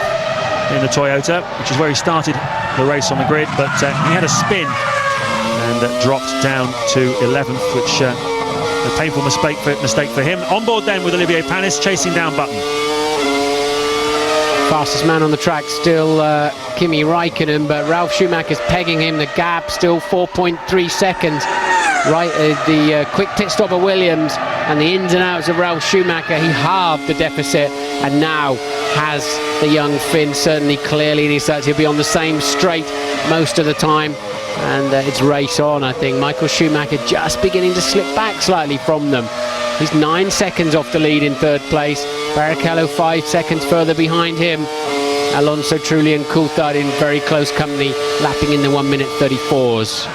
in the Toyota, which is where he started the race on the grid, but he had a spin and dropped down to 11th, which a painful mistake for him. On board then with Olivier Panis chasing down Button. Fastest man on the track still Kimi Raikkonen, but Ralf Schumacher's pegging him. The gap still 4.3 seconds. Right, the quick pit stop of Williams and the ins and outs of Ralf Schumacher, he halved the deficit and now has the young Finn certainly clearly in his sights. He'll be on the same straight most of the time, and it's race on. I think Michael Schumacher just beginning to slip back slightly from them. He's 9 seconds off the lead in 3rd place. Barrichello 5 seconds further behind him. Alonso, Trulli and Coulthard in very close company, lapping in the 1:34s.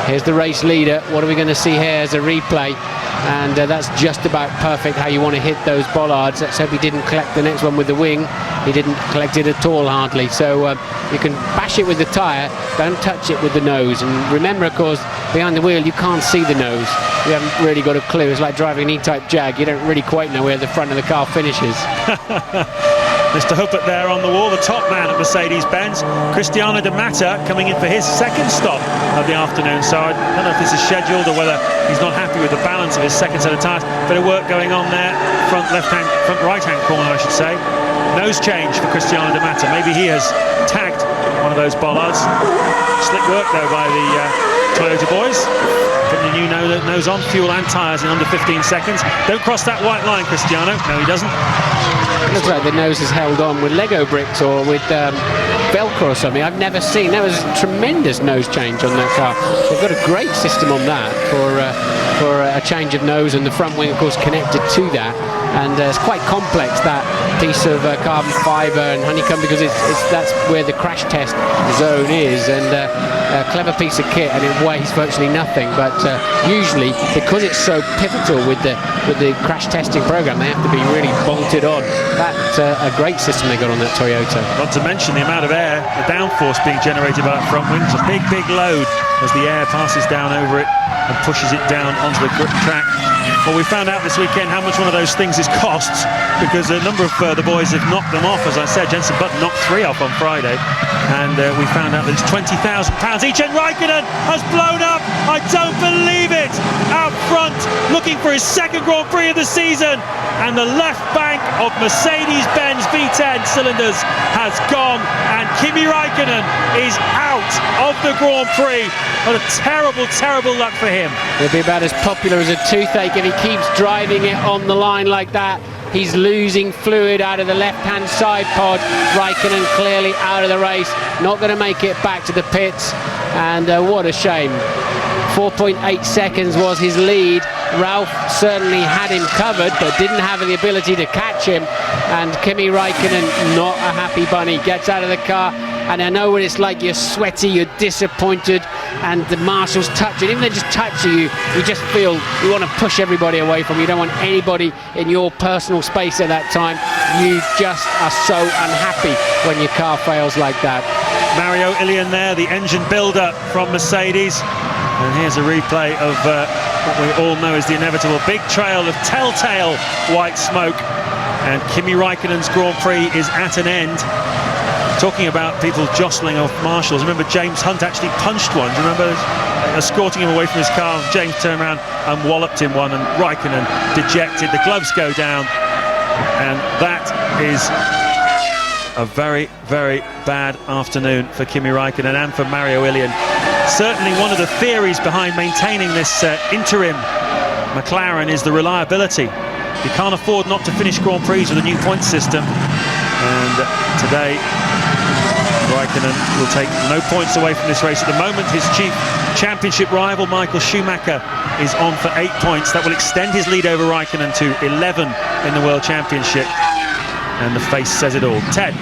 Here's the race leader. What are we going to see here as a replay? And that's just about perfect how you want to hit those bollards. Let's hope he didn't collect the next one with the wing. He didn't collect it at all, hardly. So you can bash it with the tyre, don't touch it with the nose. And remember, of course, behind the wheel you can't see the nose. You haven't really got a clue. It's like driving an E-Type Jag. You don't really quite know where the front of the car finishes. Mr. Huppert there on the wall, the top man at Mercedes-Benz. Cristiano De Mata coming in for his second stop of the afternoon. So I don't know if this is scheduled or whether he's not happy with the balance of his second set of tyres. Bit of work going on there. Front right-hand corner, I should say. Nose change for Cristiano De Mata. Maybe he has tagged one of those bollards. Slick work though by the Toyota boys. Putting the new nose on, fuel and tyres in under 15 seconds. Don't cross that white line, Cristiano. No, he doesn't. It looks like the nose is held on with Lego bricks or with Velcro or something. I've never seen. That was a tremendous nose change on that car. They've got a great system on that for a change of nose, and the front wing, of course, connected to that. And it's quite complex, that piece of carbon fibre and honeycomb, because that's where the crash test zone is, and a clever piece of kit, and it weighs virtually nothing. But usually, because it's so pivotal with the crash testing program, they have to be really bolted on. That's a great system they got on that Toyota. Not to mention the amount of air, the downforce being generated by that front wing. It's a big, big load as the air passes down over it and pushes it down onto the track. Well, we found out this weekend how much one of those things costs, because a number of the boys have knocked them off. As I said, Jenson Button knocked 3 off on Friday, and we found out that it's £20,000 each. And Raikkonen has blown up. I don't believe it. Out front, looking for his second Grand Prix of the season, and the left bank of Mercedes-Benz V10 cylinders has gone, and Kimi Raikkonen is out of the Grand Prix. What a terrible, terrible luck for him. He'll be about as popular as a toothache if he keeps driving it on the line like that. He's losing fluid out of the left-hand side pod. Raikkonen clearly out of the race, not going to make it back to the pits, and what a shame. 4.8 seconds was his lead. Ralf certainly had him covered, but didn't have the ability to catch him, and Kimi Raikkonen, not a happy bunny, gets out of the car. And I know what it's like, you're sweaty, you're disappointed, and the marshals touch it. Even if they just touch you, you just feel you want to push everybody away from you. You don't want anybody in your personal space at that time. You just are so unhappy when your car fails like that. Mario Ilian there, the engine builder from Mercedes. And here's a replay of what we all know is the inevitable big trail of telltale white smoke. And Kimi Raikkonen's Grand Prix is at an end. Talking about people jostling off marshals, remember James Hunt actually punched one. Do you remember escorting him away from his car? James turned around and walloped him one, and Raikkonen dejected. The gloves go down, and that is a very, very bad afternoon for Kimi Raikkonen and for Mario Ilian. Certainly one of the theories behind maintaining this interim McLaren is the reliability. You can't afford not to finish Grand Prix with a new point system, and today Raikkonen will take no points away from this race. At the moment, his chief championship rival Michael Schumacher is on for 8 points. That will extend his lead over Raikkonen to 11 in the World Championship, and the face says it all. Ted.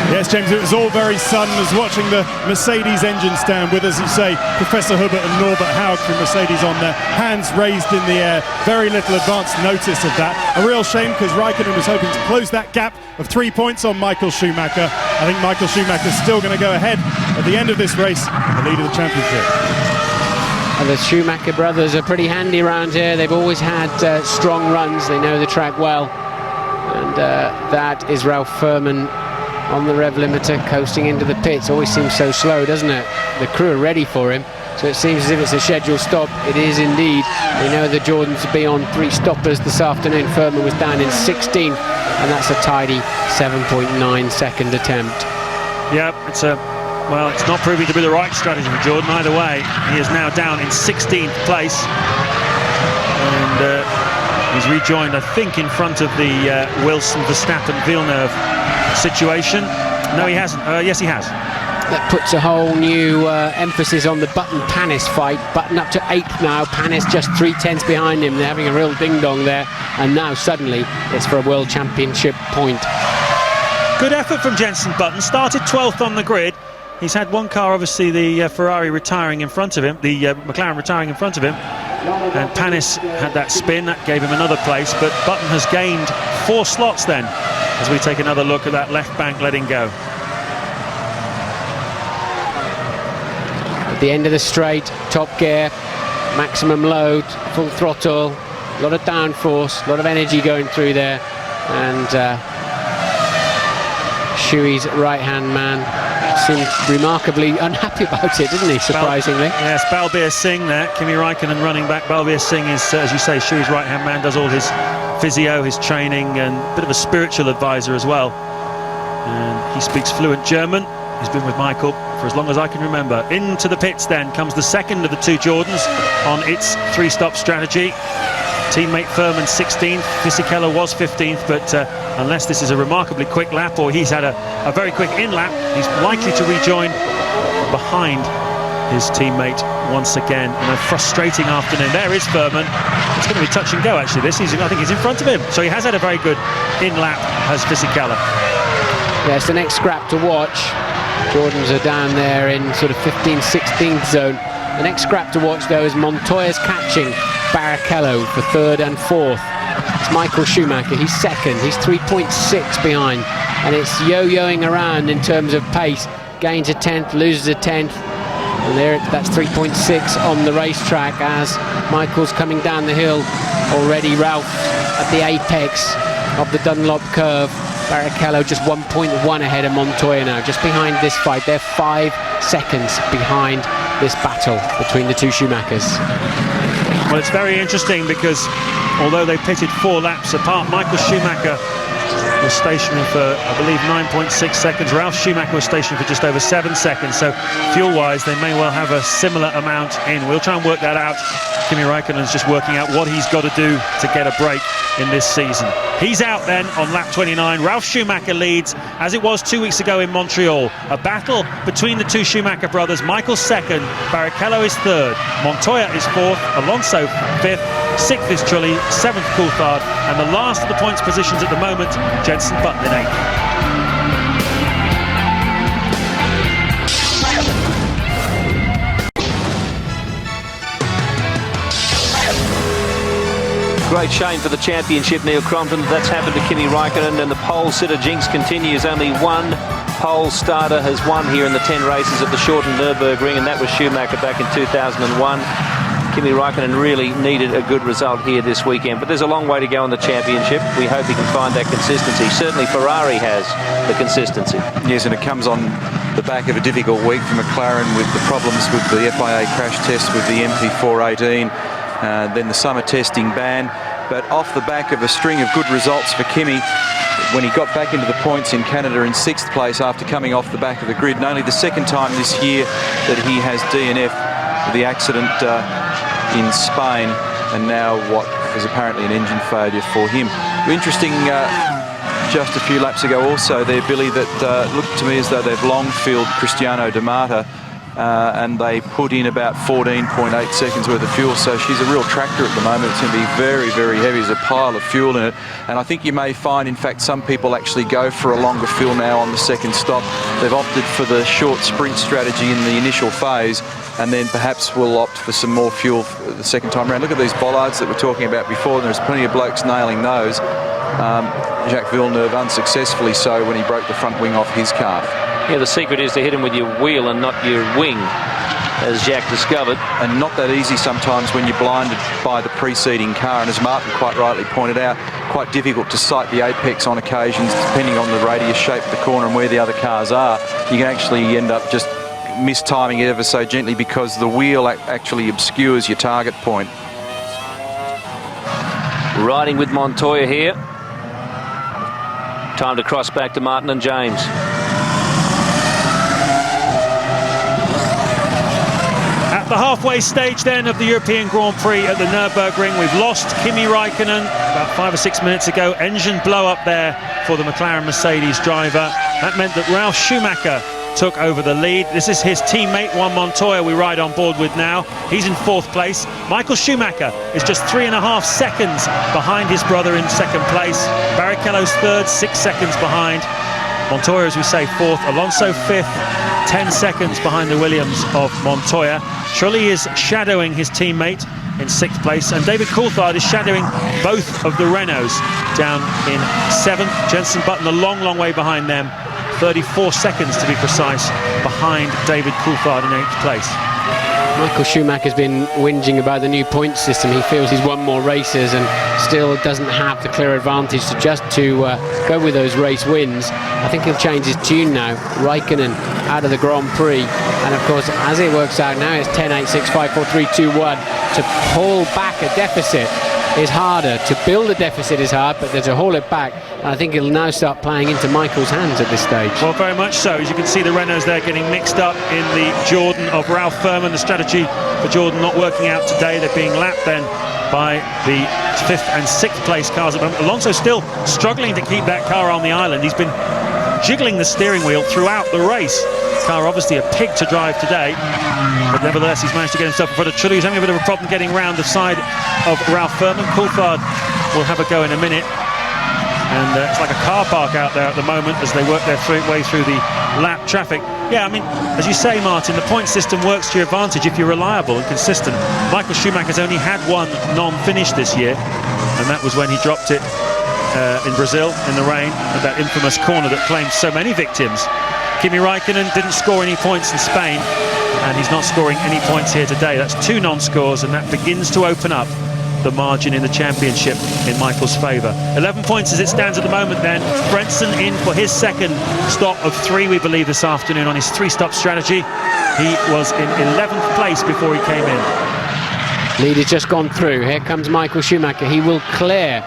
Yes, James, it was all very sudden. As watching the Mercedes engine stand with, as you say, Professor Hubert and Norbert Haug from Mercedes on their hands raised in the air. Very little advance notice of that. A real shame, because Raikkonen was hoping to close that gap of 3 points on Michael Schumacher. I think Michael Schumacher's still going to go ahead at the end of this race, the lead of the championship. And the Schumacher brothers are pretty handy around here. They've always had strong runs. They know the track well. And that is Ralf Furman on the rev limiter, coasting into the pits. Always seems so slow, doesn't it? The crew are ready for him, so it seems as if it's a scheduled stop. It is indeed. We know the Jordans will be on 3 stoppers this afternoon. Furman was down in 16th, and that's a tidy 7.9 second attempt. Yeah, it's not proving to be the right strategy for Jordan either way. He is now down in 16th place, and he's rejoined, I think, in front of the Wilson, Verstappen, Villeneuve situation. No, he hasn't. Yes, he has. That puts a whole new emphasis on the Button-Panis fight. Button up to 8th now. Panis just 3/10 behind him. They're having a real ding-dong there. And now suddenly it's for a World Championship point. Good effort from Jenson Button. Started 12th on the grid. He's had one car, obviously, the Ferrari retiring in front of him, the McLaren retiring in front of him. And Panis had that spin, that gave him another place, but Button has gained 4 slots then, as we take another look at that left bank letting go. At the end of the straight, top gear, maximum load, full throttle, a lot of downforce, a lot of energy going through there, and Shuey's right-hand man seemed remarkably unhappy about it, didn't he, surprisingly? Yes, Balbir Singh there, Kimi Raikkonen running back. Balbir Singh is, as you say, Shuey's right-hand man, does all his physio, his training, and a bit of a spiritual advisor as well. And he speaks fluent German. He's been with Michael for as long as I can remember. Into the pits then comes the second of the 2 Jordans on its 3-stop strategy. Teammate Furman 16th, Fisichella was 15th, but unless this is a remarkably quick lap, or he's had a very quick in-lap, he's likely to rejoin behind his teammate once again in a frustrating afternoon. There is Furman. It's going to be touch and go, actually. I think he's in front of him, so he has had a very good in-lap, has Fisichella. Yeah, it's the next scrap to watch. Jordans are down there in sort of 15th, 16th zone. The next scrap to watch, though, is Montoya's catching Barrichello for 3rd and 4th. It's Michael Schumacher, he's 2nd, he's 3.6 behind, and it's yo-yoing around in terms of pace. Gains a 10th, loses a 10th, and there that's 3.6 on the racetrack as Michael's coming down the hill. Already Ralf at the apex of the Dunlop curve. Barrichello just 1.1 ahead of Montoya now, just behind this fight. They're 5 seconds behind this battle between the 2 Schumachers. Well, it's very interesting because although they pitted 4 laps apart, Michael Schumacher was stationary for, I believe, 9.6 seconds. Ralf Schumacher was stationary for just over 7 seconds. So fuel-wise, they may well have a similar amount in. We'll try and work that out. Kimi Räikkönen's just working out what he's got to do to get a break in this season. He's out then on lap 29. Ralf Schumacher leads, as it was 2 weeks ago in Montreal. A battle between the two Schumacher brothers. Michael's second, Barrichello is third, Montoya is fourth, Alonso fifth, sixth is Trulli, seventh Coulthard, and the last of the points positions at the moment, Jenson Button in eighth. Great shame for the championship, Neil Crompton. That's happened to Kimi Räikkönen, and the pole sitter jinx continues. Only one pole starter has won here in the 10 races at the shortened Nürburgring, and that was Schumacher back in 2001. Kimi Räikkönen really needed a good result here this weekend, but there's a long way to go in the championship. We hope he can find that consistency. Certainly Ferrari has the consistency. Yes, and it comes on the back of a difficult week for McLaren with the problems with the FIA crash test with the MP418. Then the summer testing ban, but off the back of a string of good results for Kimi when he got back into the points in Canada in 6th place after coming off the back of the grid. And only the second time this year that he has DNF, the accident in Spain, and now what is apparently an engine failure for him. Interesting, just a few laps ago also there, Billy, that looked to me as though they've long-filled Cristiano Di Mata. And they put in about 14.8 seconds worth of fuel, so she's a real tractor at the moment. It's going to be very, very heavy. There's a pile of fuel in it, and I think you may find, in fact, some people actually go for a longer fuel now on the second stop. They've opted for the short sprint strategy in the initial phase, and then perhaps will opt for some more fuel the second time around. Look at these bollards that we're talking about before, and there's plenty of blokes nailing those. Jacques Villeneuve unsuccessfully so when he broke the front wing off his car. Yeah, the secret is to hit him with your wheel and not your wing, as Jacques discovered. And not that easy sometimes when you're blinded by the preceding car. And as Martin quite rightly pointed out, quite difficult to sight the apex on occasions, depending on the radius shape of the corner and where the other cars are. You can actually end up just mistiming it ever so gently because the wheel actually obscures your target point. Riding with Montoya here. Time to cross back to Martin and James. At the halfway stage then of the European Grand Prix at the Nürburgring, we've lost Kimi Räikkönen about 5 or 6 minutes ago. Engine blow up there for the McLaren Mercedes driver. That meant that Ralf Schumacher took over the lead. This is his teammate Juan Montoya we ride on board with now. He's in 4th place. Michael Schumacher is just 3.5 seconds behind his brother in 2nd place. Barrichello's 3rd, 6 seconds behind. Montoya, as we say, 4th. Alonso 5th, 10 seconds behind the Williams of Montoya. Trulli is shadowing his teammate in 6th place, and David Coulthard is shadowing both of the Renaults down in 7th. Jenson Button a long, long way behind them, 34 seconds to be precise, behind David Coulthard in 8th place. Michael Schumacher's been whinging about the new point system. He feels he's won more races and still doesn't have the clear advantage to go with those race wins. I think he'll change his tune now. Räikkönen out of the Grand Prix, and of course, as it works out now, it's 10, 8, 6, 5, 4, 3, 2, 1. To pull back a deficit is harder. To build a deficit is hard, but to haul it back, and I think it'll now start playing into Michael's hands at this stage. Well, very much so. As you can see, the Renaults there getting mixed up in the Jordan of Ralf Furman. The strategy for Jordan not working out today. They're being lapped then by the 5th and 6th place cars at the moment. Alonso still struggling to keep that car on the island. He's been jiggling the steering wheel throughout the race. Car obviously a pig to drive today, but nevertheless he's managed to get himself in front of Trulli, who's having a bit of a problem getting round the side of Ralf Furman. Coulthard will have a go in a minute, and it's like a car park out there at the moment as they work their way through the lap traffic. Yeah, I mean, as you say, Martin, the point system works to your advantage if you're reliable and consistent. Michael Schumacher's only had one non-finish this year, and that was when he dropped it in Brazil in the rain at that infamous corner that claimed so many victims. Kimi Räikkönen didn't score any points in Spain, and he's not scoring any points here today. That's 2 non-scores, and that begins to open up the margin in the championship in Michael's favour. 11 points as it stands at the moment then. Frentzen in for his 2nd stop of 3, we believe, this afternoon on his 3-stop strategy. He was in 11th place before he came in. Lead has just gone through. Here comes Michael Schumacher. He will clear.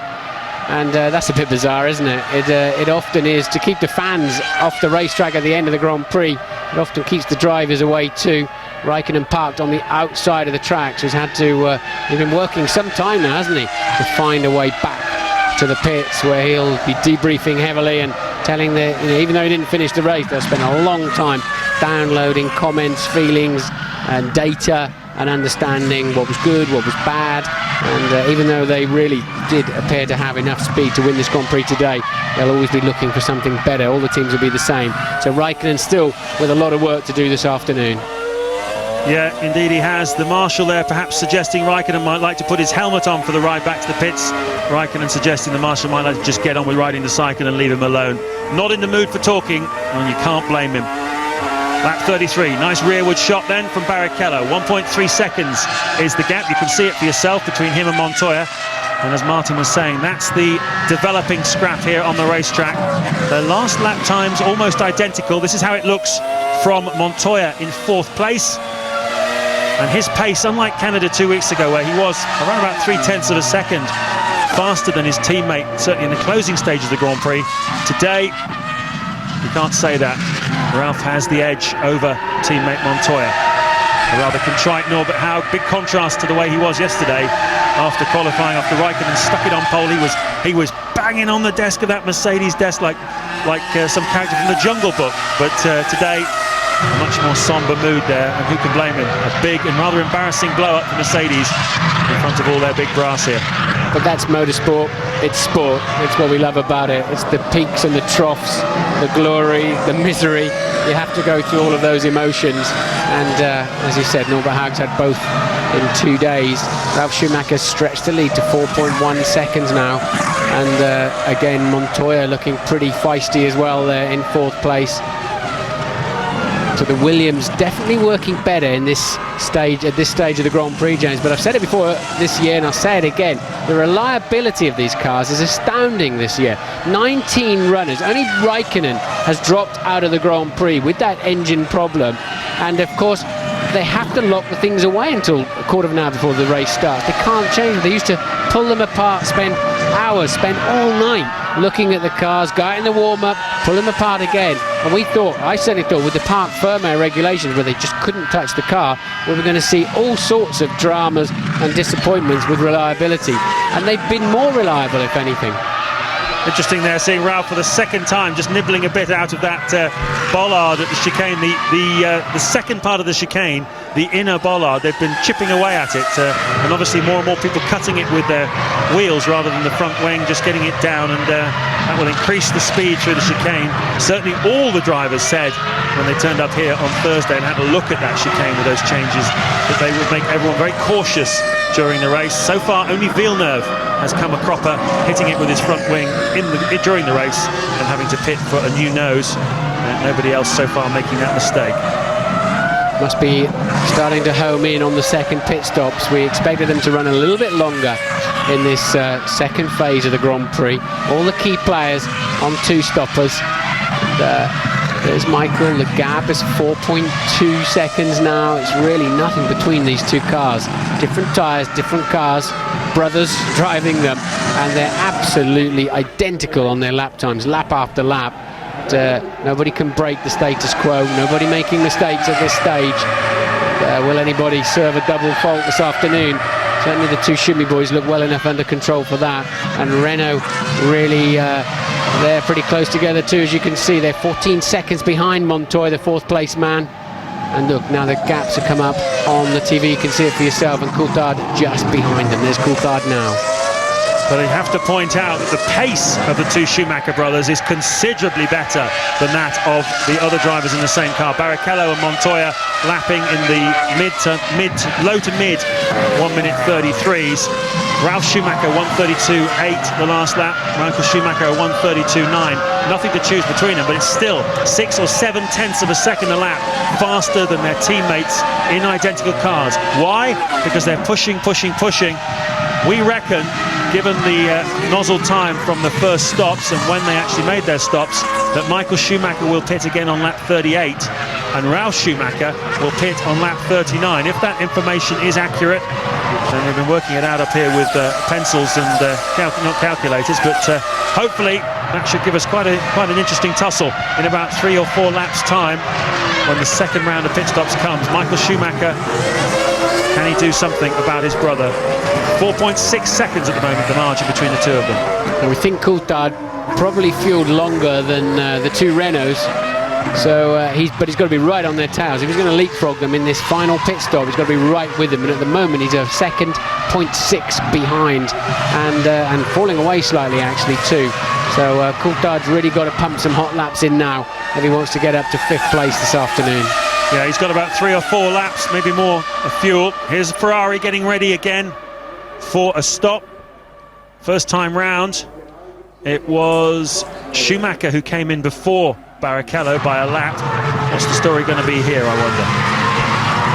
And that's a bit bizarre, isn't it? It often is, to keep the fans off the racetrack at the end of the Grand Prix. It often keeps the drivers away too. Raikkonen parked on the outside of the track, so he's had to, he's been working some time now, hasn't he, to find a way back to the pits, where he'll be debriefing heavily and telling the, even though he didn't finish the race, they'll spend a long time downloading comments, feelings and data, and understanding what was good, what was bad. And even though they really did appear to have enough speed to win this Grand Prix today, they'll always be looking for something better. All the teams will be the same. So Raikkonen still with a lot of work to do this afternoon. Yeah, indeed he has. The marshal there perhaps suggesting Raikkonen might like to put his helmet on for the ride back to the pits. Raikkonen suggesting the marshal might like to just get on with riding the cycle and leave him alone. Not in the mood for talking, and you can't blame him. Lap 33, nice rearward shot then from Barrichello. 1.3 seconds is the gap. You can see it for yourself between him and Montoya. And as Martin was saying, that's the developing scrap here on the racetrack. The last lap times almost identical. This is how it looks from Montoya in 4th place. And his pace, unlike Canada 2 weeks ago, where he was around about 0.3 of a second faster than his teammate, certainly in the closing stage of the Grand Prix. Today, you can't say that. Ralf has the edge over teammate Montoya. A rather contrite Norbert Haug, big contrast to the way he was yesterday after qualifying, after Raikkonen stuck it on pole. He was banging on the desk of that Mercedes desk like some character from the Jungle Book. But today, a much more somber mood there, and who can blame him? A big and rather embarrassing blow-up for Mercedes in front of all their big brass here. But that's motorsport, it's sport, it's what we love about it. It's the peaks and the troughs, the glory, the misery. You have to go through all of those emotions, and as you said, Norbert Haug's had both in 2 days. Ralf Schumacher stretched the lead to 4.1 seconds now, and again Montoya looking pretty feisty as well there in 4th place. So the Williams definitely working better in this stage, at this stage of the Grand Prix, James. But I've said it before this year, and I'll say it again. The reliability of these cars is astounding this year. 19 runners. Only Raikkonen has dropped out of the Grand Prix with that engine problem. And of course, they have to lock the things away until a quarter of an hour before the race starts. They can't change them. They used to pull them apart, spend hours, spend all night looking at the cars, go out in the warm-up, pull them apart again. And we thought, I certainly thought, with the parc fermé regulations where they just couldn't touch the car, we were going to see all sorts of dramas and disappointments with reliability. And they've been more reliable, if anything. Interesting there, seeing Ralf for the second time just nibbling a bit out of that bollard at the chicane, the second part of the chicane, the inner bollard. They've been chipping away at it, and obviously more and more people cutting it with their wheels rather than the front wing, just getting it down, and that will increase the speed through the chicane. Certainly all the drivers said when they turned up here on Thursday and had a look at that chicane with those changes that they would make everyone very cautious during the race. So far only Villeneuve has come a cropper, hitting it with his front wing during the race and having to pit for a new nose. Nobody else so far making that mistake. Must be starting to home in on the second pit stops. We expected them to run a little bit longer in this second phase of the Grand Prix. All the key players on 2 stoppers. There's Michael. The gap is 4.2 seconds now. It's really nothing between these 2 cars. Different tyres, different cars, brothers driving them, and they're absolutely identical on their lap times, lap after lap. Nobody can break the status quo. Nobody making mistakes at this stage. Will anybody serve a double fault this afternoon? Certainly the 2 Schumi boys look well enough under control for that, and Renault really they're pretty close together too, as you can see. They're 14 seconds behind Montoya, the 4th place man. And look, now the gaps have come up on the TV. You can see it for yourself, and Coulthard just behind them. There's Coulthard now. But I have to point out that the pace of the 2 Schumacher brothers is considerably better than that of the other drivers in the same car. Barrichello and Montoya lapping in the low to mid 1:33. Ralf Schumacher 1:32.8 the last lap. Michael Schumacher 1:32.9. Nothing to choose between them, but it's still 6 or 7 tenths of a second a lap faster than their teammates in identical cars. Why? Because they're pushing. We reckon, given the nozzle time from the first stops and when they actually made their stops, that Michael Schumacher will pit again on lap 38 and Ralf Schumacher will pit on lap 39. If that information is accurate, And they've been working it out up here with pencils and not calculators, but hopefully that should give us quite an interesting tussle in about 3 or 4 laps' time when the second round of pit stops comes. Michael Schumacher, can he do something about his brother? 4.6 seconds at the moment, the margin between the two of them. And we think Coulthard probably fueled longer than the two Renaults. So he's got to be right on their tails. If he's going to leapfrog them in this final pit stop, he's got to be right with them. And at the moment, he's a second, 0.6 behind, and falling away slightly actually too. So Coulthard's really got to pump some hot laps in now if he wants to get up to 5th place this afternoon. Yeah, he's got about 3 or 4 laps, maybe more, of fuel. Here's Ferrari getting ready again for a stop. First time round, it was Schumacher who came in before Barrichello by a lap. What's the story going to be here, I wonder?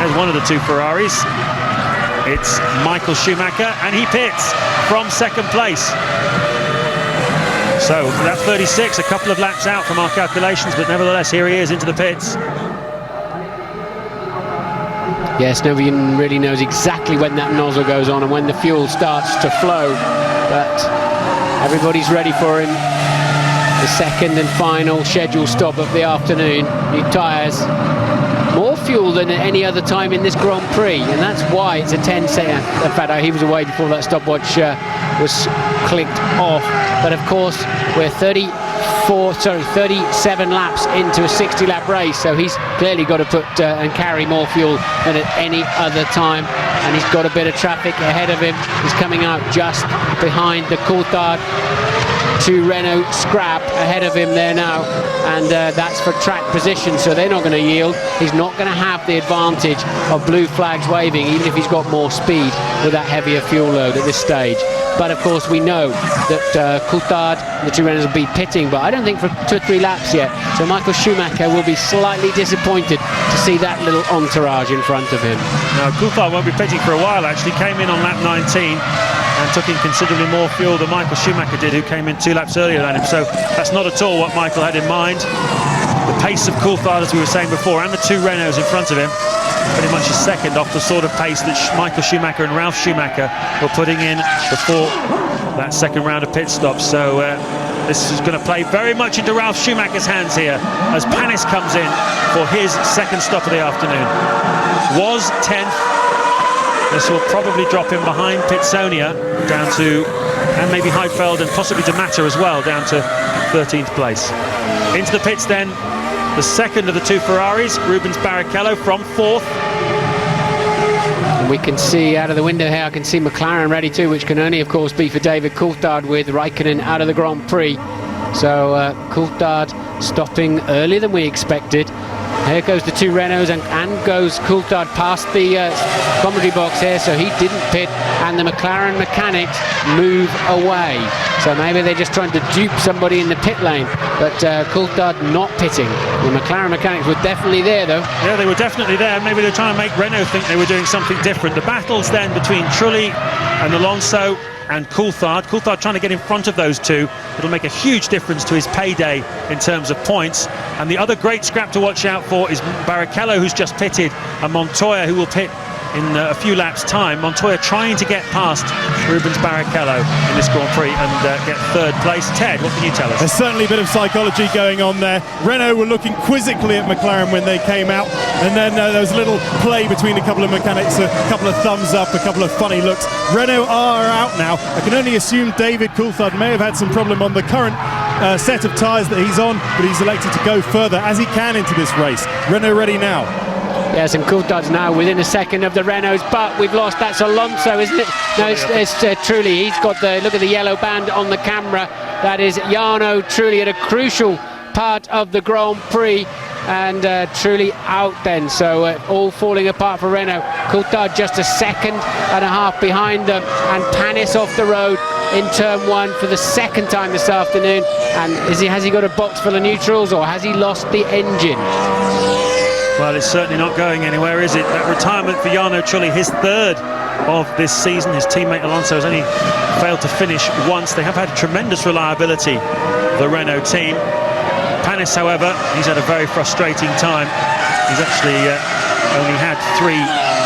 There's one of the two Ferraris. It's Michael Schumacher, and he pits from 2nd place. So that's 36, a couple of laps out from our calculations, but nevertheless, here he is into the pits. Yes, nobody really knows exactly when that nozzle goes on and when the fuel starts to flow, but everybody's ready for him. The second and final scheduled stop of the afternoon. New tyres, more fuel than at any other time in this Grand Prix, and that's why it's a 10-second. In fact, he was away before that stopwatch was clicked off. But of course, we're 37 laps into a 60-lap race, so he's clearly got to put and carry more fuel than at any other time, and he's got a bit of traffic ahead of him. He's coming out just behind the Coulthard 2 Renault scrap ahead of him there now, and that's for track position, so they're not going to yield. He's not going to have the advantage of blue flags waving, even if he's got more speed with that heavier fuel load at this stage. But of course we know that Coulthard, the 2 Renaults will be pitting, but I don't think for 2 or 3 laps yet, so Michael Schumacher will be slightly disappointed to see that little entourage in front of him. Now Coulthard won't be pitting for a while actually, came in on lap 19 and took in considerably more fuel than Michael Schumacher did, who came in 2 laps earlier than him. So that's not at all what Michael had in mind. The pace of Coulthard, as we were saying before, and the 2 Renaults in front of him, pretty much a second off the sort of pace that Michael Schumacher and Ralf Schumacher were putting in before that second round of pit stops. So this is going to play very much into Ralf Schumacher's hands here as Panis comes in for his second stop of the afternoon. Was 10th. This will probably drop him behind Pitsonia down to, and maybe Heidfeld and possibly D'Amato as well, down to 13th place. Into the pits then, the second of the 2 Ferraris, Rubens Barrichello from 4th. And we can see out of the window here, I can see McLaren ready too, which can only of course be for David Coulthard with Raikkonen out of the Grand Prix. So Coulthard stopping earlier than we expected. Here goes the 2 Renaults, and goes Coulthard past the commentary box here, so he didn't pit, and the McLaren mechanics move away. So maybe they're just trying to dupe somebody in the pit lane, but Coulthard not pitting. The McLaren mechanics were definitely there though. Yeah, they were definitely there. Maybe they're trying to make Renault think they were doing something different. The battles then between Trulli and Alonso and Coulthard trying to get in front of those 2. It'll make a huge difference to his payday in terms of points. And the other great scrap to watch out for is Barrichello, who's just pitted, and Montoya, who will pit in a few laps' time. Montoya trying to get past Rubens Barrichello in this Grand Prix and get 3rd place. Ted, what can you tell us? There's certainly a bit of psychology going on there. Renault were looking quizzically at McLaren when they came out, and then there was a little play between a couple of mechanics, a couple of thumbs up, a couple of funny looks. Renault are out now. I can only assume David Coulthard may have had some problem on the current set of tyres that he's on, but he's elected to go further as he can into this race. Renault ready now. Yes, and Coulthard's now within a second of the Renaults, but we've lost. That's Alonso, isn't it? No, it's Trulli. He's got the look at the yellow band on the camera. That is Jarno Trulli at a crucial part of the Grand Prix, and Trulli out then. So all falling apart for Renault. Coulthard just a second and a half behind them, and Panis off the road in turn 1 for the second time this afternoon. And has he got a box full of neutrals, or has he lost the engine? Well, it's certainly not going anywhere, is it? That retirement for Jarno Trulli, his 3rd of this season. His teammate Alonso has only failed to finish once. They have had tremendous reliability, the Renault team. Panis, however, he's had a very frustrating time. He's actually only had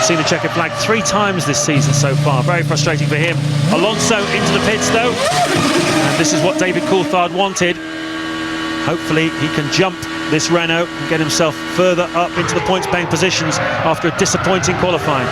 seen the checkered flag 3 times this season so far. Very frustrating for him. Alonso into the pits though, and this is what David Coulthard wanted. Hopefully he can jump this Renault and get himself further up into the points-paying positions after a disappointing qualifying.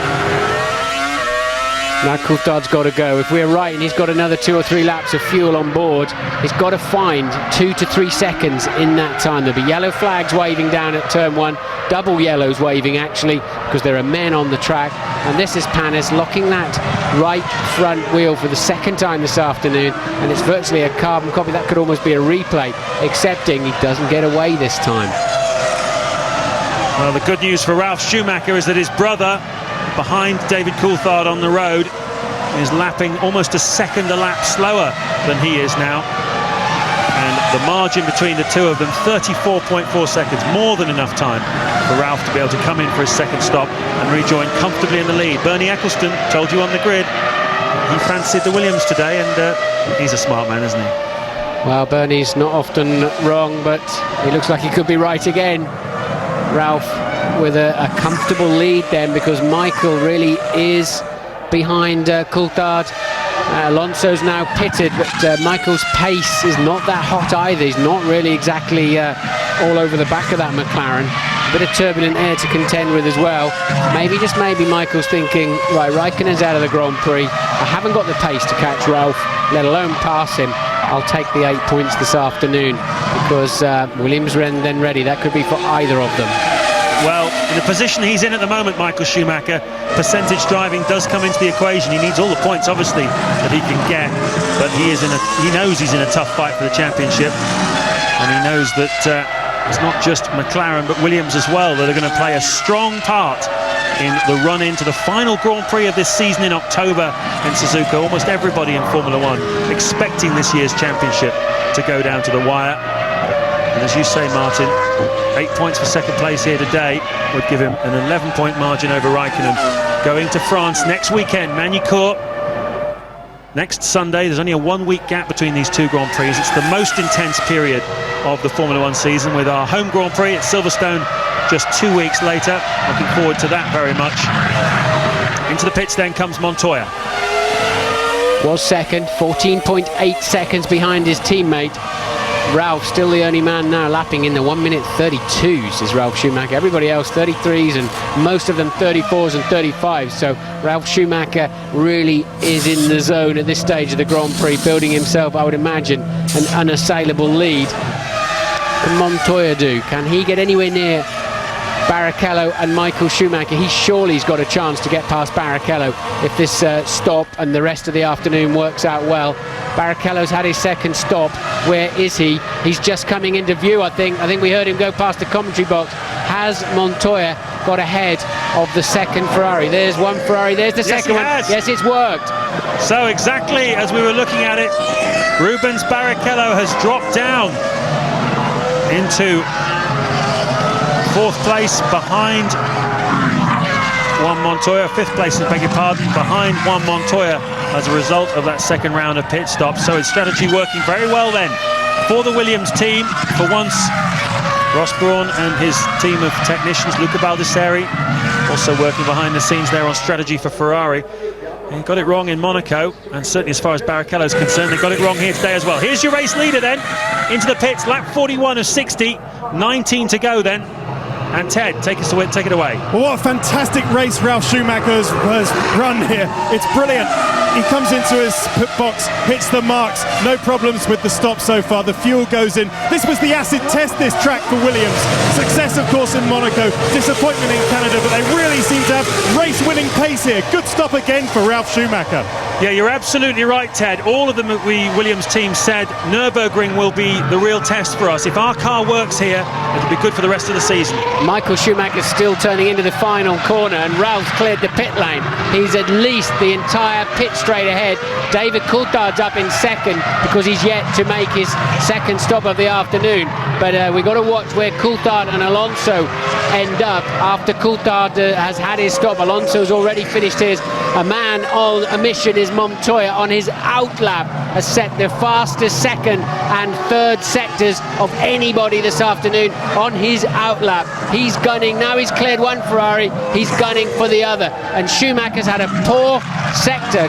Now Coulthard's got to go. If we're right and he's got another 2 or 3 laps of fuel on board, he's got to find 2 to 3 seconds in that time. There'll be yellow flags waving down at turn 1, double yellows waving actually, because there are men on the track. And this is Panis locking that right front wheel for the second time this afternoon, and it's virtually a carbon copy. That could almost be a replay, excepting he doesn't get away this time. Well, the good news for Ralf Schumacher is that his brother, behind David Coulthard on the road, is lapping almost a second a lap slower than he is now. And the margin between the two of them, 34.4 seconds, more than enough time for Ralf to be able to come in for his second stop and rejoin comfortably in the lead. Bernie Eccleston told you on the grid he fancied the Williams today, and he's a smart man, isn't he? Well, Bernie's not often wrong, but he looks like he could be right again. Ralf with a comfortable lead then, because Michael really is behind Coulthard. Alonso's now pitted, but Michael's pace is not that hot either. He's not really exactly all over the back of that McLaren. A bit of turbulent air to contend with as well. Maybe, just maybe, Michael's thinking, right, Raikkonen's out of the Grand Prix. I haven't got the pace to catch Ralf, let alone pass him. I'll take the 8 points this afternoon, because Williams then ready. That could be for either of them. Well, in the position he's in at the moment, Michael Schumacher, percentage driving does come into the equation. He needs all the points, obviously, that he can get, but he knows he's in a tough fight for the championship, and he knows that it's not just McLaren but Williams as well that are going to play a strong part in the run into the final Grand Prix of this season in October in Suzuka. Almost everybody in Formula One expecting this year's championship to go down to the wire. And as you say, Martin, 8 points for second place here today would give him an 11-point margin over Raikkonen. Going to France next weekend, Magny-Cours. Next Sunday, there's only a 1-week gap between these 2 Grand Prix. It's the most intense period of the Formula One season, with our home Grand Prix at Silverstone just 2 weeks later. Looking forward to that very much. Into the pits then comes Montoya. Was second, 14.8 seconds behind his teammate. Ralf still the only man now lapping in the 1:32s is Ralf Schumacher. Everybody else 33s, and most of them 34s and 35s. So Ralf Schumacher really is in the zone at this stage of the Grand Prix, building himself, I would imagine, an unassailable lead. Can Montoya do? Can he get anywhere near Barrichello and Michael Schumacher? He surely's got a chance to get past Barrichello if this stop and the rest of the afternoon works out well. Barrichello's had his second stop. Where is he? He's just coming into view, I think. I think we heard him go past the commentary box. Has Montoya got ahead of the second Ferrari? There's one Ferrari, there's the second one. Yes, it's worked. So exactly as we were looking at it, Rubens Barrichello has dropped down into 4th place behind Juan Montoya, 5th place, I beg your pardon, behind Juan Montoya as a result of that second round of pit stops. So his strategy working very well then for the Williams team. For once, Ross Brawn and his team of technicians, Luca Baldessari, also working behind the scenes there on strategy for Ferrari. He got it wrong in Monaco, and certainly as far as Barrichello is concerned, they got it wrong here today as well. Here's your race leader then, into the pits, lap 41 of 60, 19 to go then. And Ted, take it away. Well, what a fantastic race Ralf Schumacher has run here. It's brilliant. He comes into his pit box, hits the marks, no problems with the stop so far. The fuel goes in. This was the acid test, this track, for Williams. Success, of course, in Monaco. Disappointment in Canada, but they really seem to have race-winning pace here. Good stop again for Ralf Schumacher. Yeah, you're absolutely right, Ted. All of the Williams team said Nürburgring will be the real test for us. If our car works here, it'll be good for the rest of the season. Michael Schumacher's still turning into the final corner, and Ralph's cleared the pit lane. He's at least the entire pit straight ahead. David Coulthard's up in second because he's yet to make his second stop of the afternoon. But we've got to watch where Coulthard and Alonso end up after Coulthard has had his stop. Alonso's already finished his, A man on a mission is Montoya. On his outlap has set the fastest second and third sectors of anybody this afternoon on his outlap. He's gunning. Now he's cleared one Ferrari. He's gunning for the other. And Schumacher's had a poor sector.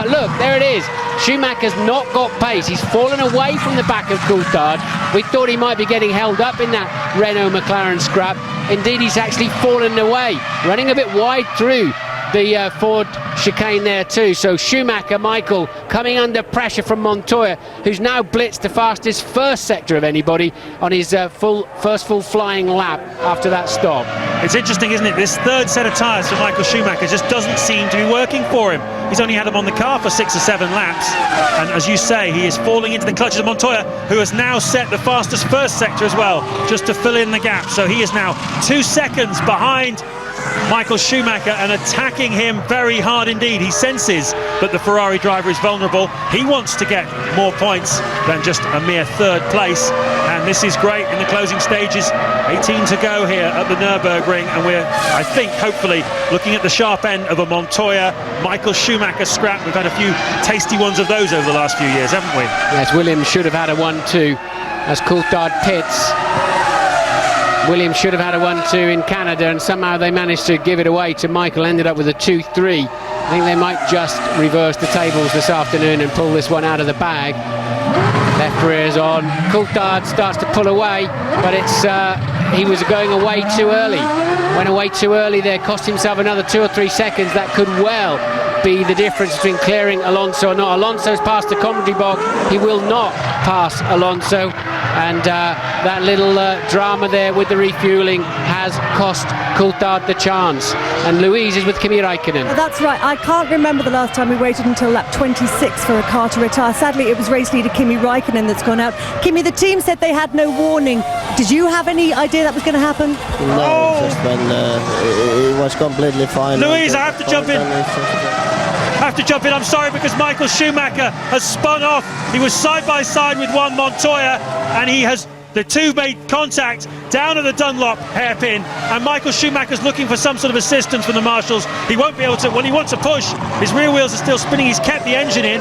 Look, there it is. Schumacher's not got pace. He's fallen away from the back of Coulthard. We thought he might be getting held up in that Renault-McLaren scrap. Indeed, he's actually fallen away, running a bit wide through the Ford chicane there too. So Schumacher, Michael, coming under pressure from Montoya, who's now blitzed the fastest first sector of anybody on his first full flying lap after that stop. It's interesting, isn't it? This third set of tyres for Michael Schumacher just doesn't seem to be working for him. He's only had them on the car for 6 or 7 laps, and as you say, he is falling into the clutches of Montoya, who has now set the fastest first sector as well, just to fill in the gap. So he is now 2 seconds behind Michael Schumacher and attacking him very hard indeed. He senses that the Ferrari driver is vulnerable. He wants to get more points than just a mere third place, and this is great in the closing stages. 18 to go here at the Nürburgring, and we're, I think, hopefully looking at the sharp end of a Montoya Michael Schumacher scrap. We've had a few tasty ones of those over the last few years, haven't we? Yes, Williams should have had a 1-2 as Coulthard pits. Williams should have had a 1-2 in Canada, and somehow they managed to give it away to Michael. Ended up with a 2-3. I think they might just reverse the tables this afternoon and pull this one out of the bag. Left rear is on. Coulthard starts to pull away, but it's he was going away too early. Went away too early there, cost himself another 2 or 3 seconds. That could well be the difference between clearing Alonso or not. Alonso's past the commentary box. He will not pass Alonso, and that little drama there with the refueling has cost Coulthard the chance. And Louise is with Kimi Räikkönen. That's right. I can't remember the last time we waited until lap 26 for a car to retire. Sadly, it was race leader Kimi Räikkönen that's gone out. Kimi, the team said they had no warning. Did you have any idea that was going to happen? No, just when it was completely fine. Louise, I have to jump in. I'm sorry, because Michael Schumacher has spun off. He was side by side with Juan Montoya, and the two made contact down at the Dunlop hairpin, and Michael Schumacher's looking for some sort of assistance from the marshals. He won't be able to. When he wants to push, his rear wheels are still spinning. He's kept the engine in.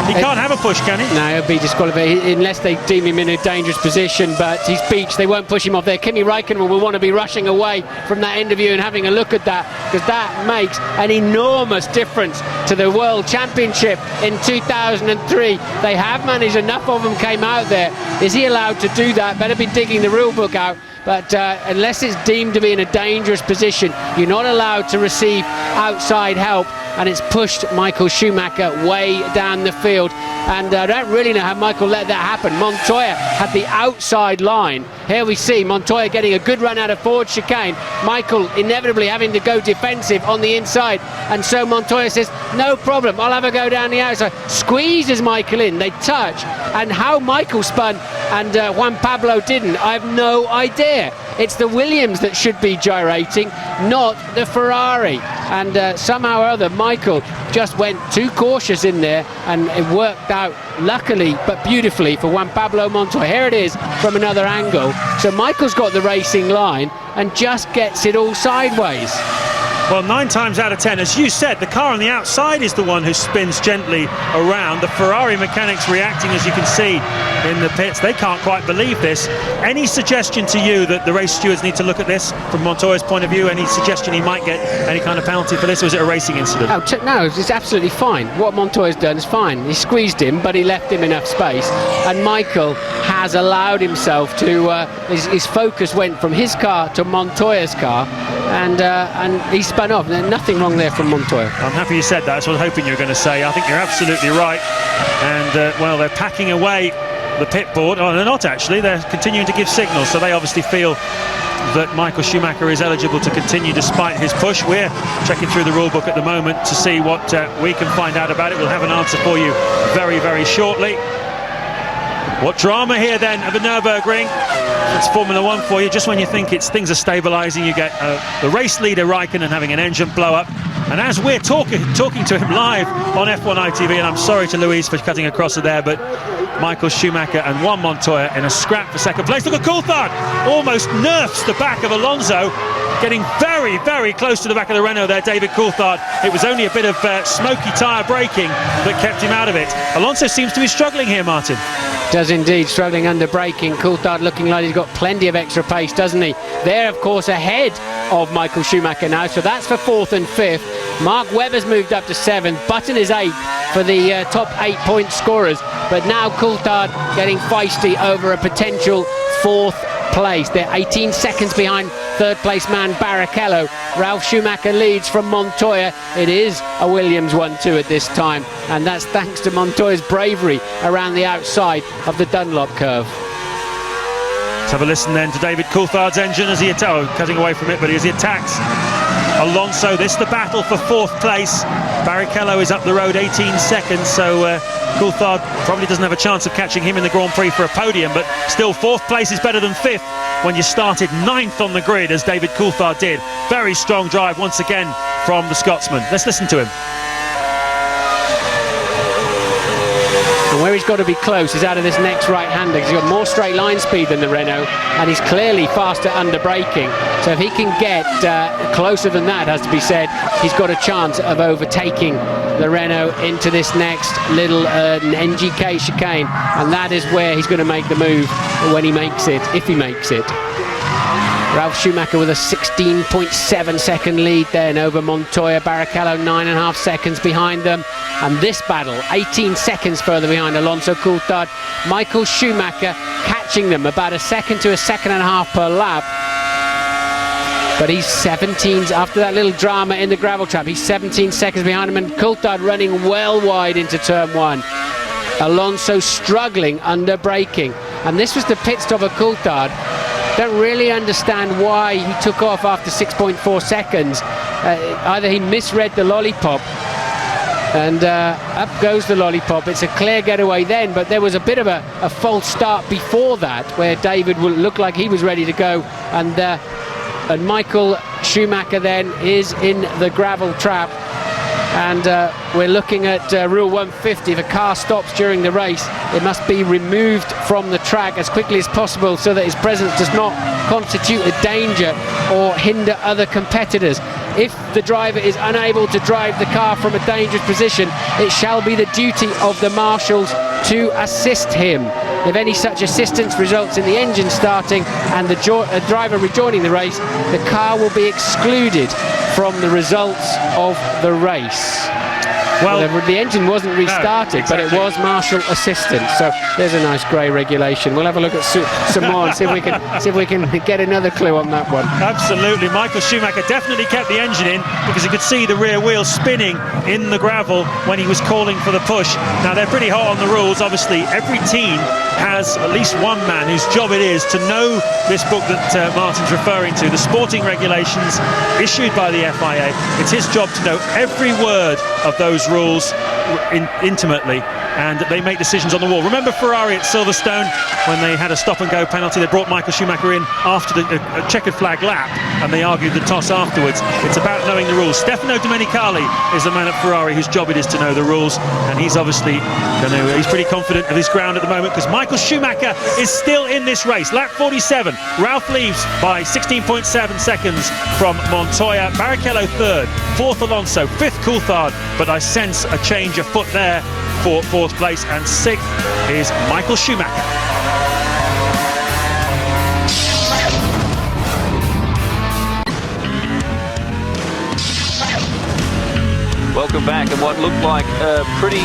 He can't have a push, can he? No, he'll be disqualified unless they deem him in a dangerous position, but he's beached. They won't push him off there. Kimi Räikkönen will want to be rushing away from that interview and having a look at that, because that makes an enormous difference to the World Championship in 2003. They have managed, enough of them came out there. Is he allowed to do that? Better be digging the rule book out. But unless it's deemed to be in a dangerous position, you're not allowed to receive outside help, and it's pushed Michael Schumacher way down the field. And I don't really know how Michael let that happen. Montoya had the outside line. Here we see Montoya getting a good run out of Ford chicane. Michael inevitably having to go defensive on the inside. And so Montoya says, no problem, I'll have a go down the outside. Squeezes Michael in, they touch. And how Michael spun and Juan Pablo didn't, I have no idea. It's the Williams that should be gyrating, not the Ferrari. And somehow or other, Michael just went too cautious in there, and it worked out, luckily but beautifully, for Juan Pablo Montoya. Here it is from another angle. So Michael's got the racing line and just gets it all sideways. Well, 9 times out of 10, as you said, the car on the outside is the one who spins gently around. The Ferrari mechanics reacting, as you can see in the pits. They can't quite believe this. Any suggestion to you that the race stewards need to look at this from Montoya's point of view? Any suggestion he might get any kind of penalty for this, or is it a racing incident? No, it's absolutely fine. What Montoya's done is fine. He squeezed him, but he left him enough space. And Michael has allowed himself to, his focus went from his car to Montoya's car, and he spun off. There's nothing wrong there from Montoya. I'm happy you said that. That's what I was hoping you were going to say. I think you're absolutely right. And, well, they're packing away the pit board. Oh, they're not actually. They're continuing to give signals. So they obviously feel that Michael Schumacher is eligible to continue despite his push. We're checking through the rule book at the moment to see what we can find out about it. We'll have an answer for you very, very shortly. What drama here then at the Nürburgring. It's Formula One for you. Just when you think things are stabilising, you get the race leader Räikkönen having an engine blow up. And as we're talking to him live on F1 ITV, and I'm sorry to Louise for cutting across it there, but Michael Schumacher and Juan Montoya in a scrap for second place. Look at Coulthard, almost nerfs the back of Alonso, getting very very, very close to the back of the Renault there, David Coulthard. It was only a bit of smoky tyre braking that kept him out of it. Alonso seems to be struggling here, Martin. Does indeed, struggling under braking. Coulthard looking like he's got plenty of extra pace, doesn't he? They're, of course, ahead of Michael Schumacher now, so that's for 4th and 5th. Mark Webber's moved up to 7th. Button is 8th for the top 8-point scorers. But now Coulthard getting feisty over a potential 4th place. They're 18 seconds behind 3rd place man Barrichello. Ralf Schumacher leads from Montoya. It is a Williams 1-2 at this time, and that's thanks to Montoya's bravery around the outside of the Dunlop curve. Let's have a listen then to David Coulthard's engine as he cutting away from it, but as he attacks Alonso. This is the battle for 4th place. Barrichello is up the road 18 seconds, so Coulthard probably doesn't have a chance of catching him in the Grand Prix for a podium, but still 4th place is better than 5th when you started 9th on the grid, as David Coulthard did. Very strong drive once again from the Scotsman. Let's listen to him. And where he's got to be close is out of this next right-hander, because he's got more straight line speed than the Renault, and he's clearly faster under braking. So if he can get closer than that, has to be said, he's got a chance of overtaking the Renault into this next little NGK chicane, and that is where he's going to make the move when he makes it, if he makes it. Ralf Schumacher with a 16.7 second lead then over Montoya. Barrichello 9.5 seconds behind them. And this battle, 18 seconds further behind Alonso Coulthard. Michael Schumacher catching them about a second to a second and a half per lap. But he's 17, after that little drama in the gravel trap, he's 17 seconds behind him, and Coulthard running well wide into turn 1. Alonso struggling under braking. And this was the pit stop of Coulthard. Don't really understand why he took off after 6.4 seconds. Either he misread the lollipop, and up goes the lollipop. It's a clear getaway then, but there was a bit of a false start before that, where David would look like he was ready to go, and Michael Schumacher then is in the gravel trap. And we're looking at Rule 150. If a car stops during the race, it must be removed from the track as quickly as possible so that his presence does not constitute a danger or hinder other competitors. If the driver is unable to drive the car from a dangerous position, it shall be the duty of the marshals to assist him. If any such assistance results in the engine starting and the driver rejoining the race, the car will be excluded from the results of the race. Well, the engine wasn't restarted, but it was marshal assistance. So there's a nice grey regulation. We'll have a look at some more and see if we can get another clue on that one. Absolutely. Michael Schumacher definitely kept the engine in, because he could see the rear wheel spinning in the gravel when he was calling for the push. Now, they're pretty hot on the rules. Obviously, every team has at least one man whose job it is to know this book that Martin's referring to, the sporting regulations issued by the FIA. It's his job to know every word of those rules intimately, and they make decisions on the wall. Remember Ferrari at Silverstone when they had a stop-and-go penalty? They brought Michael Schumacher in after the checkered flag lap, and they argued the toss afterwards. It's about knowing the rules. Stefano Domenicali is the man at Ferrari whose job it is to know the rules, and he's obviously he's pretty confident of his ground at the moment, because Michael Schumacher is still in this race. Lap 47, Ralf leaves by 16.7 seconds from Montoya. Barrichello 3rd, 4th Alonso, 5th Coulthard, but I sense a change of foot there for 4th place, and 6th is Michael Schumacher. Welcome back, and what looked like a pretty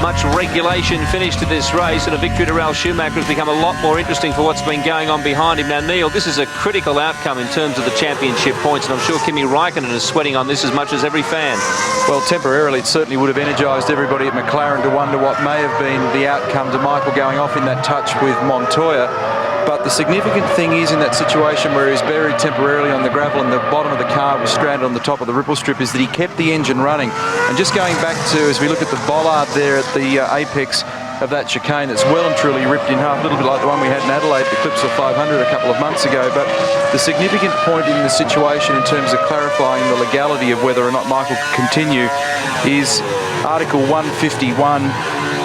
much regulation finish to this race, and a victory to Ralf Schumacher has become a lot more interesting for what's been going on behind him. Now, Neil, this is a critical outcome in terms of the championship points, and I'm sure Kimi Raikkonen is sweating on this as much as every fan. Well, temporarily it certainly would have energised everybody at McLaren to wonder what may have been the outcome to Michael going off in that touch with Montoya. But the significant thing is, in that situation where he was buried temporarily on the gravel and the bottom of the car was stranded on the top of the ripple strip, is that he kept the engine running. And just going back to, as we look at the bollard there at the apex of that chicane, that's well and truly ripped in half, a little bit like the one we had in Adelaide, the Clipsal 500 a couple of months ago. But the significant point in the situation in terms of clarifying the legality of whether or not Michael could continue is Article 151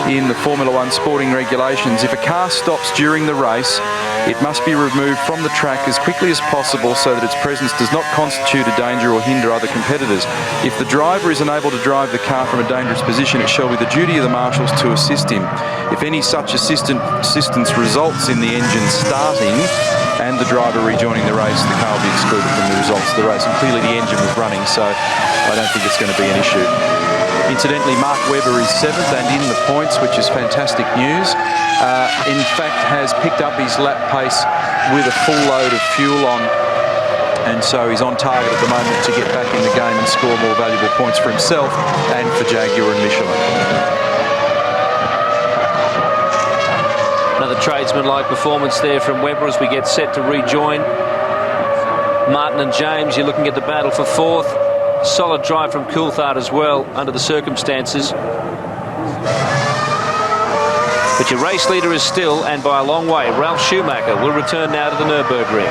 in the Formula One sporting regulations. If a car stops during the race It must be removed from the track as quickly as possible so that its presence does not constitute a danger or hinder other competitors. If the driver is unable to drive the car from a dangerous position, it shall be the duty of the marshals to assist him. If any such assistance results in the engine starting and the driver rejoining the race, the car will be excluded from the results of the race. And clearly the engine was running, so I don't think it's going to be an issue. Incidentally, Mark Webber is 7th and in the points, which is fantastic news. In fact, has picked up his lap pace with a full load of fuel on, and so he's on target at the moment to get back in the game and score more valuable points for himself and for Jaguar and Michelin. Another tradesman-like performance there from Webber as we get set to rejoin. Martin and James, you're looking at the battle for 4th. Solid drive from Coulthard as well under the circumstances. But your race leader is still, and by a long way, Ralf Schumacher will return now to the Nürburgring.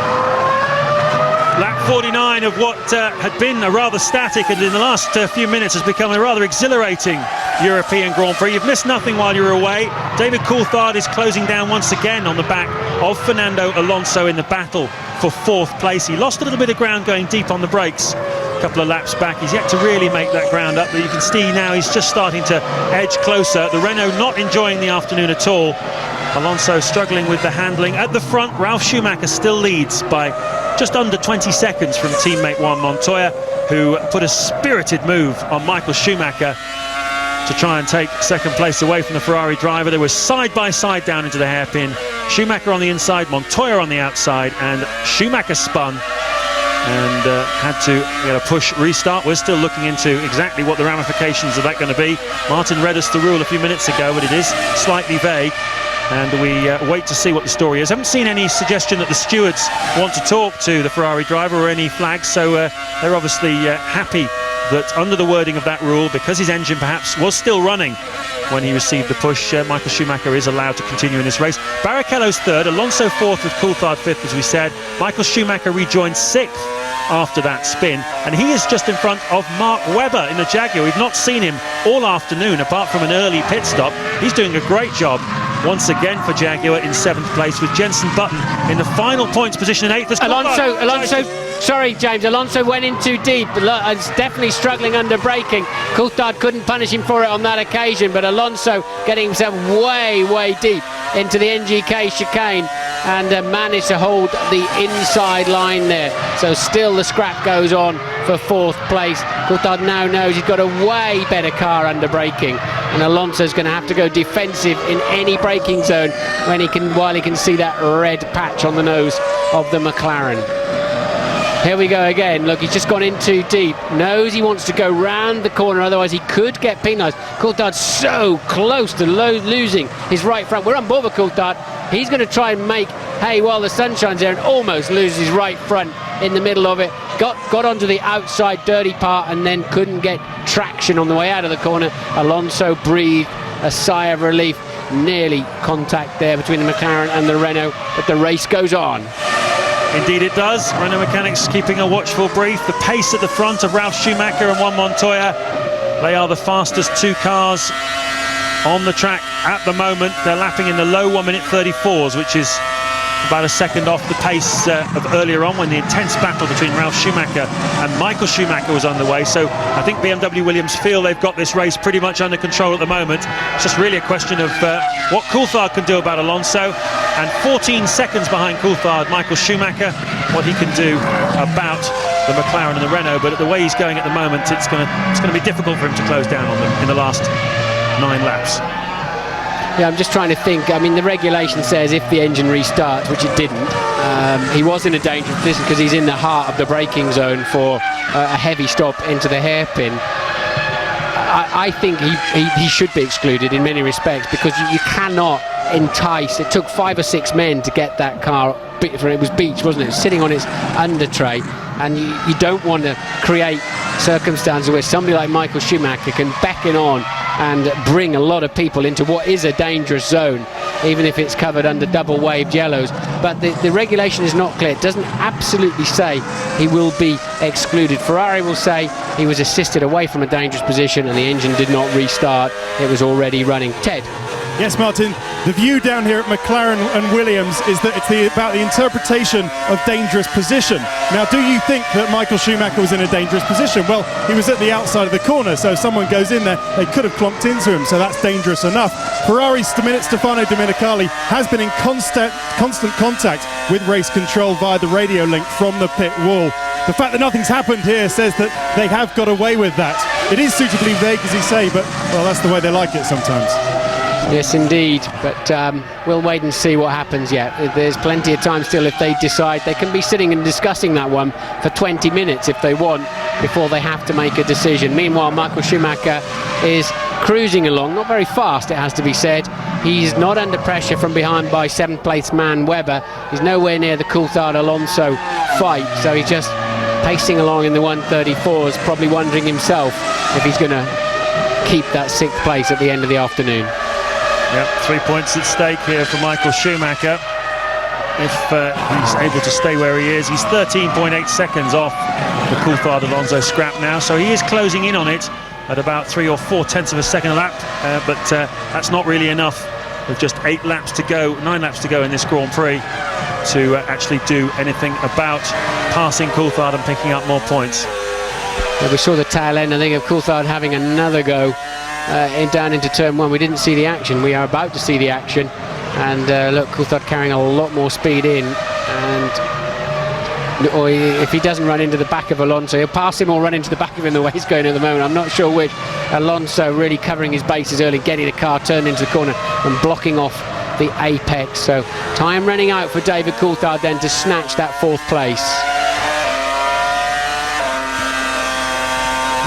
Lap 49 of what had been a rather static and in the last few minutes has become a rather exhilarating European Grand Prix. You've missed nothing while you're away. David Coulthard is closing down once again on the back of Fernando Alonso in the battle for 4th place. He lost a little bit of ground going deep on the brakes a couple of laps back. He's yet to really make that ground up, but you can see now he's just starting to edge closer. The Renault not enjoying the afternoon at all. Alonso struggling with the handling. At the front, Ralf Schumacher still leads by just under 20 seconds from teammate Juan Montoya, who put a spirited move on Michael Schumacher to try and take 2nd place away from the Ferrari driver. They were side by side down into the hairpin. Schumacher on the inside, Montoya on the outside, and Schumacher spun and had to get a push restart. We're still looking into exactly what the ramifications of that going to be. Martin read us the rule a few minutes ago, but it is slightly vague, and we wait to see what the story is. I haven't seen any suggestion that the stewards want to talk to the Ferrari driver or any flags, so they're obviously happy that under the wording of that rule, because his engine perhaps was still running when he received the push, Michael Schumacher is allowed to continue in this race. Barrichello's 3rd, Alonso 4th with Coulthard 5th, as we said. Michael Schumacher rejoined 6th after that spin, and he is just in front of Mark Webber in the Jaguar. We've not seen him all afternoon apart from an early pit stop. He's doing a great job once again for Jaguar in 7th place, with Jenson Button in the final points position in 8th. Sorry, James. Alonso went in too deep. It's definitely struggling under braking. Coulthard couldn't punish him for it on that occasion, but Alonso getting himself way, way deep into the NGK chicane and managed to hold the inside line there. So still the scrap goes on for 4th place. Coulthard now knows he's got a way better car under braking, and Alonso's going to have to go defensive in any braking zone while he can see that red patch on the nose of the McLaren. Here we go again. Look, he's just gone in too deep. Knows he wants to go round the corner, otherwise he could get penalised. Coulthard's so close to losing his right front. We're on board with Coulthard. He's going to try and make hay while the sun shines there and almost loses his right front in the middle of it. Got onto the outside dirty part and then couldn't get traction on the way out of the corner. Alonso breathed a sigh of relief. Nearly contact there between the McLaren and the Renault, but the race goes on. Indeed it does. Renault mechanics keeping a watchful brief. The pace at the front of Ralf Schumacher and Juan Montoya. They are the fastest 2 cars on the track at the moment. They're lapping in the low 1:34s, which is about a second off the pace of earlier on when the intense battle between Ralf Schumacher and Michael Schumacher was underway. So I think BMW Williams feel they've got this race pretty much under control at the moment. It's just really a question of what Coulthard can do about Alonso, and 14 seconds behind Coulthard, Michael Schumacher, what he can do about the McLaren and the Renault. But the way he's going at the moment, it's going to be difficult for him to close down on them in the last 9 laps. Yeah, I'm just trying to think. I mean, the regulation says if the engine restarts, which it didn't, he was in a dangerous position because he's in the heart of the braking zone for a heavy stop into the hairpin. I think he should be excluded in many respects, because you cannot entice. It took 5 or 6 men to get that car. It was beach, wasn't it? Sitting on its under tray, and you don't want to create circumstances where somebody like Michael Schumacher can beckon on and bring a lot of people into what is a dangerous zone, even if it's covered under double waved yellows. But the regulation is not clear. It doesn't absolutely say he will be excluded. Ferrari will say he was assisted away from a dangerous position and the engine did not restart. It was already running. Ted? Yes, Martin, the view down here at McLaren and Williams is that it's about the interpretation of dangerous position. Now, do you think that Michael Schumacher was in a dangerous position? Well, he was at the outside of the corner, so if someone goes in there, they could have clomped into him, so that's dangerous enough. Ferrari's Stefano Domenicali has been in constant contact with race control via the radio link from the pit wall. The fact that nothing's happened here says that they have got away with that. It is suitably vague, as you say, but, well, that's the way they like it sometimes. Yes, indeed, but we'll wait and see what happens yet. There's plenty of time still if they decide. They can be sitting and discussing that one for 20 minutes if they want before they have to make a decision. Meanwhile, Michael Schumacher is cruising along, not very fast, it has to be said. He's not under pressure from behind by 7th place man Webber. He's nowhere near the Coulthard-Alonso fight, so he's just pacing along in the 134s, probably wondering himself if he's going to keep that 6th place at the end of the afternoon. Yep, 3 points at stake here for Michael Schumacher. If he's able to stay where he is, he's 13.8 seconds off the Coulthard-Alonso scrap now, so he is closing in on it at about 3 or 4 tenths of a second a lap, but that's not really enough with just 9 laps to go in this Grand Prix to actually do anything about passing Coulthard and picking up more points. Well, we saw the tail end, I think, of Coulthard having another go down into turn 1. We didn't see the action. We are about to see the action, and look, Coulthard carrying a lot more speed in, or if he doesn't run into the back of Alonso, he'll pass him or run into the back of him the way he's going at the moment. I'm not sure which. Alonso really covering his bases early, getting the car turned into the corner and blocking off the apex. So time running out for David Coulthard then to snatch that 4th place.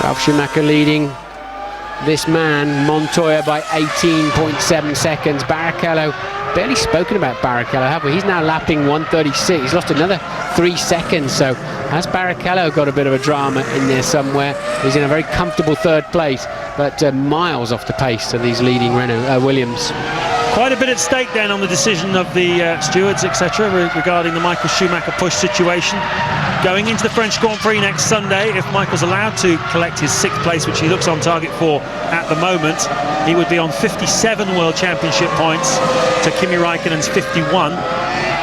Ralf Schumacher leading this man, Montoya, by 18.7 seconds. Barrichello, barely spoken about Barrichello, have we? He's now lapping 136. He's lost another 3 seconds, so has Barrichello got a bit of a drama in there somewhere? He's in a very comfortable 3rd place, but miles off the pace of these leading Williams. Quite a bit at stake then on the decision of the stewards, etc., regarding the Michael Schumacher push situation. Going into the French Grand Prix next Sunday, if Michael's allowed to collect his 6th place, which he looks on target for at the moment, he would be on 57 World Championship points to Kimi Raikkonen's 51.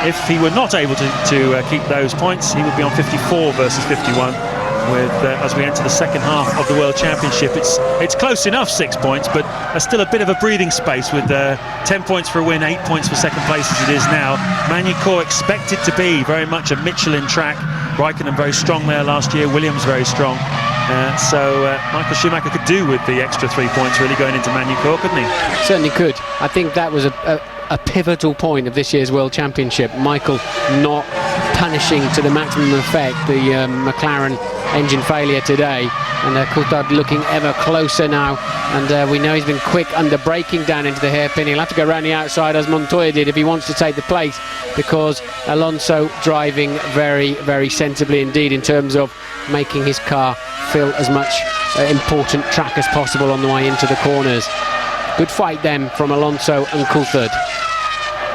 If he were not able to keep those points, he would be on 54 versus 51. As we enter the second half of the World Championship, it's close enough, 6 points, but still a bit of a breathing space with 10 points for a win, 8 points for second place as it is now. Magny-Cours expected to be very much a Michelin track. Raikkonen very strong there last year, Williams very strong. So Michael Schumacher could do with the extra 3 points really going into Magny-Cours, couldn't he? Certainly could. I think that was a pivotal point of this year's World Championship. Michael not punishing to the maximum effect the McLaren engine failure today, and Coulthard looking ever closer now, and we know he's been quick under braking down into the hairpin. He'll have to go around the outside as Montoya did if he wants to take the place, because Alonso driving very, very sensibly indeed in terms of making his car feel as much important track as possible on the way into the corners. Good fight then from Alonso and Coulthard.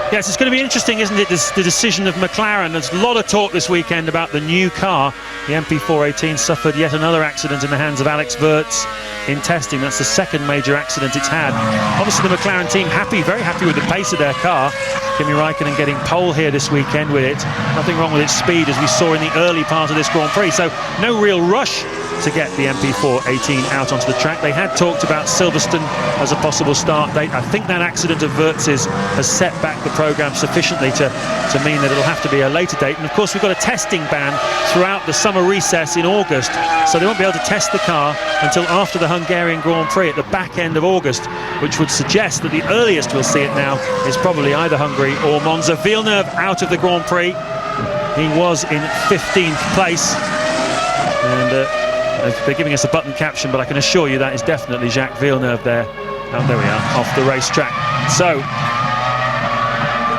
Yes, it's going to be interesting, isn't it, the decision of McLaren. There's a lot of talk this weekend about the new car. The MP418 suffered yet another accident in the hands of Alex Wurz in testing. That's the 2nd major accident it's had. Obviously the McLaren team very happy with the pace of their car. Kimi Raikkonen getting pole here this weekend with it. Nothing wrong with its speed, as we saw in the early part of this Grand Prix. So no real rush to get the MP418 out onto the track. They had talked about Silverstone as a possible start date. I think that accident of Wurz's has set back the programme sufficiently to mean that it'll have to be a later date. And of course we've got a testing ban throughout the summer recess in August, so they won't be able to test the car until after the Hungarian Grand Prix at the back end of August, which would suggest that the earliest we'll see it now is probably either Hungary or Monza. Villeneuve out of the Grand Prix. He was in 15th place, and they're giving us a button caption, but I can assure you that is definitely Jacques Villeneuve there. Oh, there we are, off the racetrack. So,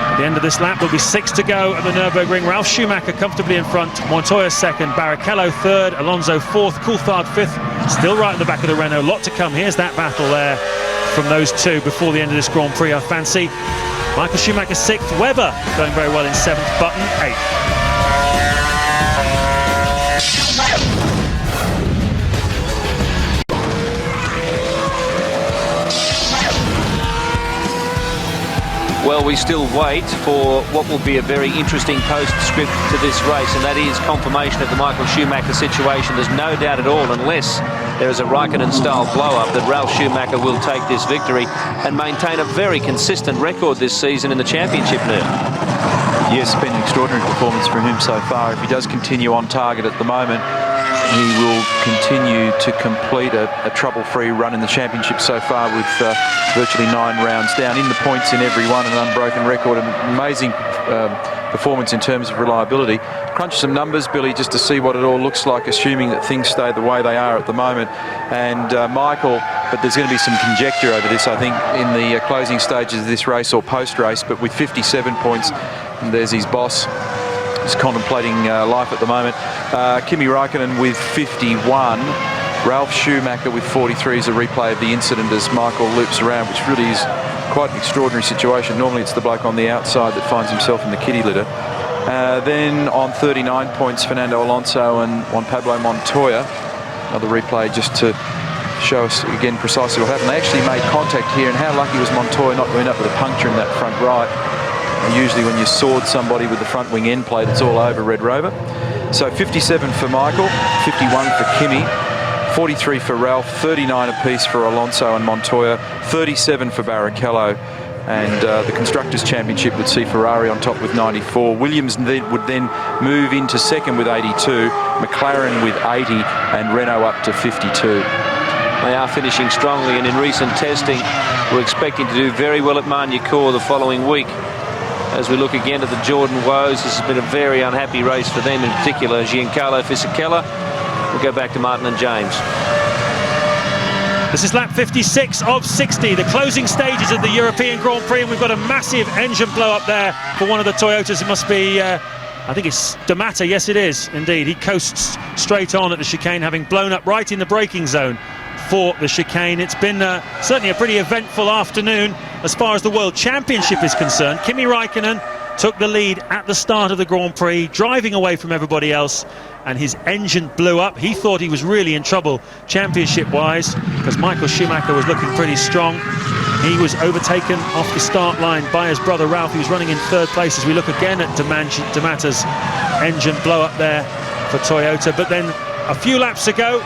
at the end of this lap, there'll be 6 to go at the Nürburgring. Ralf Schumacher comfortably in front, Montoya 2nd, Barrichello 3rd, Alonso 4th, Coulthard 5th, still right at the back of the Renault. Lot to come. Here's that battle there from those two before the end of this Grand Prix, I fancy. Michael Schumacher 6th, Webber going very well in 7th, Button 8th. Well, we still wait for what will be a very interesting postscript to this race, and that is confirmation of the Michael Schumacher situation. There's no doubt at all, unless there is a Raikkonen-style blow-up, that Ralf Schumacher will take this victory and maintain a very consistent record this season in the championship now. Yes, it's been an extraordinary performance from him so far. If he does continue on target at the moment, he will continue to complete a trouble-free run in the championship so far, with virtually 9 rounds down in the points in every one, an unbroken record, an amazing performance in terms of reliability. Crunch some numbers, Billy, just to see what it all looks like, assuming that things stay the way they are at the moment. And Michael, but there's going to be some conjecture over this, I think, in the closing stages of this race or post-race, but with 57 points, and there's his boss. He's contemplating life at the moment. Kimi Raikkonen with 51. Ralf Schumacher with 43 is a replay of the incident as Michael loops around, which really is quite an extraordinary situation. Normally it's the bloke on the outside that finds himself in the kiddie litter. Then on 39 points, Fernando Alonso and Juan Pablo Montoya. Another replay just to show us again precisely what happened. They actually made contact here, and how lucky was Montoya not to end up with a puncture in that front right. Usually when you sword somebody with the front wing end plate, it's all over Red Rover. So 57 for Michael, 51 for Kimi, 43 for Ralph, 39 apiece for Alonso and Montoya, 37 for Barrichello. And the Constructors' Championship would see Ferrari on top with 94. Williams would then move into second with 82, McLaren with 80, and Renault up to 52. They are finishing strongly, and in recent testing, we're expecting to do very well at Magny-Cours the following week. As we look again at the Jordan woes, this has been a very unhappy race for them, in particular Giancarlo Fisichella. We'll go back to Martin and James. This is lap 56 of 60, the closing stages of the European Grand Prix, and we've got a massive engine blow up there for one of the Toyotas. It must be, I think it's D'Amata. Yes, it is indeed. He coasts straight on at the chicane, having blown up right in the braking zone for the chicane. It's been certainly a pretty eventful afternoon as far as the World Championship is concerned. Kimi Raikkonen took the lead at the start of the Grand Prix, driving away from everybody else, and his engine blew up. He thought he was really in trouble championship-wise, because Michael Schumacher was looking pretty strong. He was overtaken off the start line by his brother Ralf. He was running in third place. As we look again at D'Amata's engine blow up there for Toyota. But then a few laps ago,